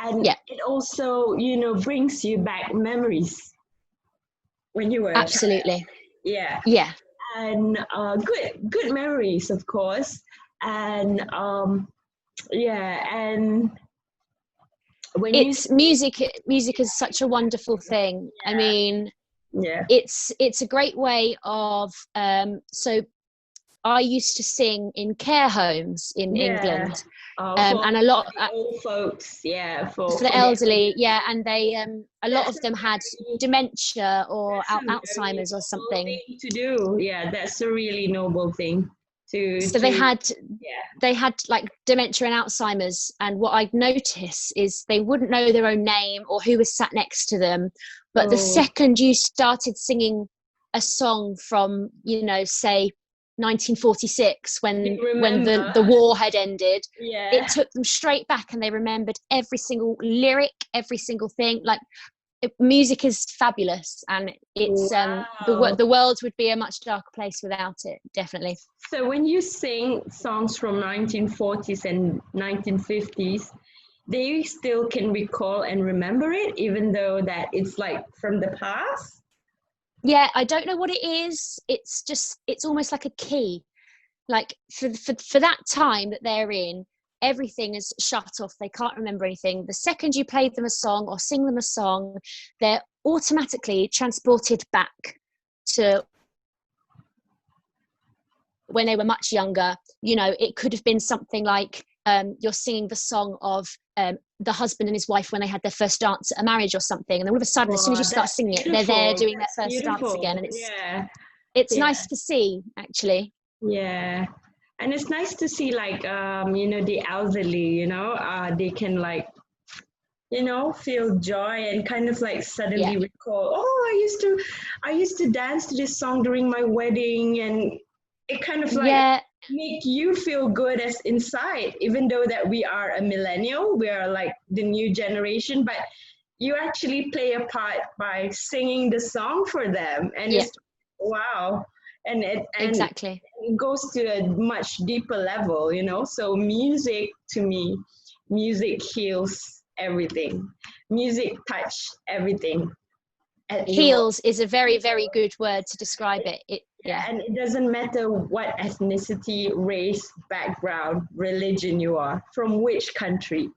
and it also, you know, brings you back memories when you were absolutely a child. Yeah. And good memories, of course. And and when music is such a wonderful thing. I mean, it's a great way of so I used to sing in care homes in England, and a lot old folks, for the elderly, and they a lot of them had dementia or Alzheimer's or something. Thing to do, that's a really noble thing. So they had like dementia and Alzheimer's, and what I'd notice is they wouldn't know their own name or who was sat next to them, but the second you started singing a song from, you know, say 1946, when the war had ended, it took them straight back, and they remembered every single lyric, every single thing. Like, music is fabulous, and it's the world would be a much darker place without it, definitely. So when you sing songs from 1940s and 1950s, they still can recall and remember it, even though that it's like from the past? Yeah, I don't know what it is. It's almost like a key. Like for that time that they're in, everything is shut off. They can't remember anything. The second you played them a song or sing them a song, they're automatically transported back to when they were much younger. You know, it could have been something like you're singing the song of the husband and his wife when they had their first dance at a marriage or something, and then all of a sudden, as soon as you start singing it, they're there doing their first dance again, and it's nice to see, actually. Yeah, and it's nice to see, like, you know, the elderly, you know, they can, like, you know, feel joy and kind of like suddenly recall, oh, I used to dance to this song during my wedding, and it kind of like make you feel good as inside, even though that we are a millennial, we are like the new generation, but you actually play a part by singing the song for them, and it's wow. and Exactly. it goes to a much deeper level, you know. So music, to me, music heals everything. Music touch everything. At your, Heals is a very, very good word to describe it. Yeah. and it doesn't matter what ethnicity, race, background, religion you are, from which country.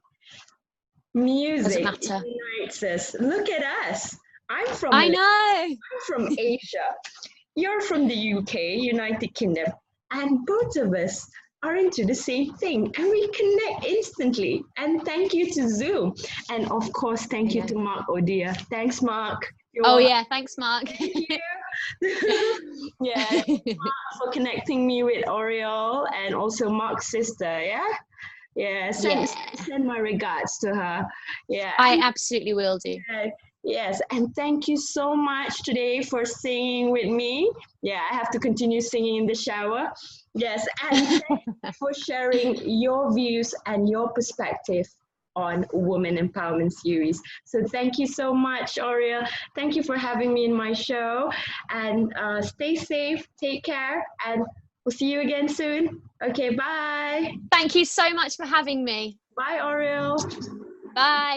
Doesn't Music matter. unites us. Look at us. I'm from I Malaysia. know. I'm from Asia. You're from the UK, United Kingdom, and both of us are into the same thing, and we connect instantly. And thank you to Zoom, and of course, thank you to Mark Odia. Thanks, Mark. Yeah, thanks, Mark. Thank you. Yeah, Mark for connecting me with Auriol, and also Mark's sister. Yeah. Send my regards to her. Yeah, I absolutely will do. Yes, and thank you so much today for singing with me. Yeah, I have to continue singing in the shower. Yes, and thank you for sharing your views and your perspective on Women Empowerment Series. So thank you so much, Auriol. Thank you for having me in my show. And stay safe, take care, and we'll see you again soon. Okay, bye. Thank you so much for having me. Bye, Auriol. Bye.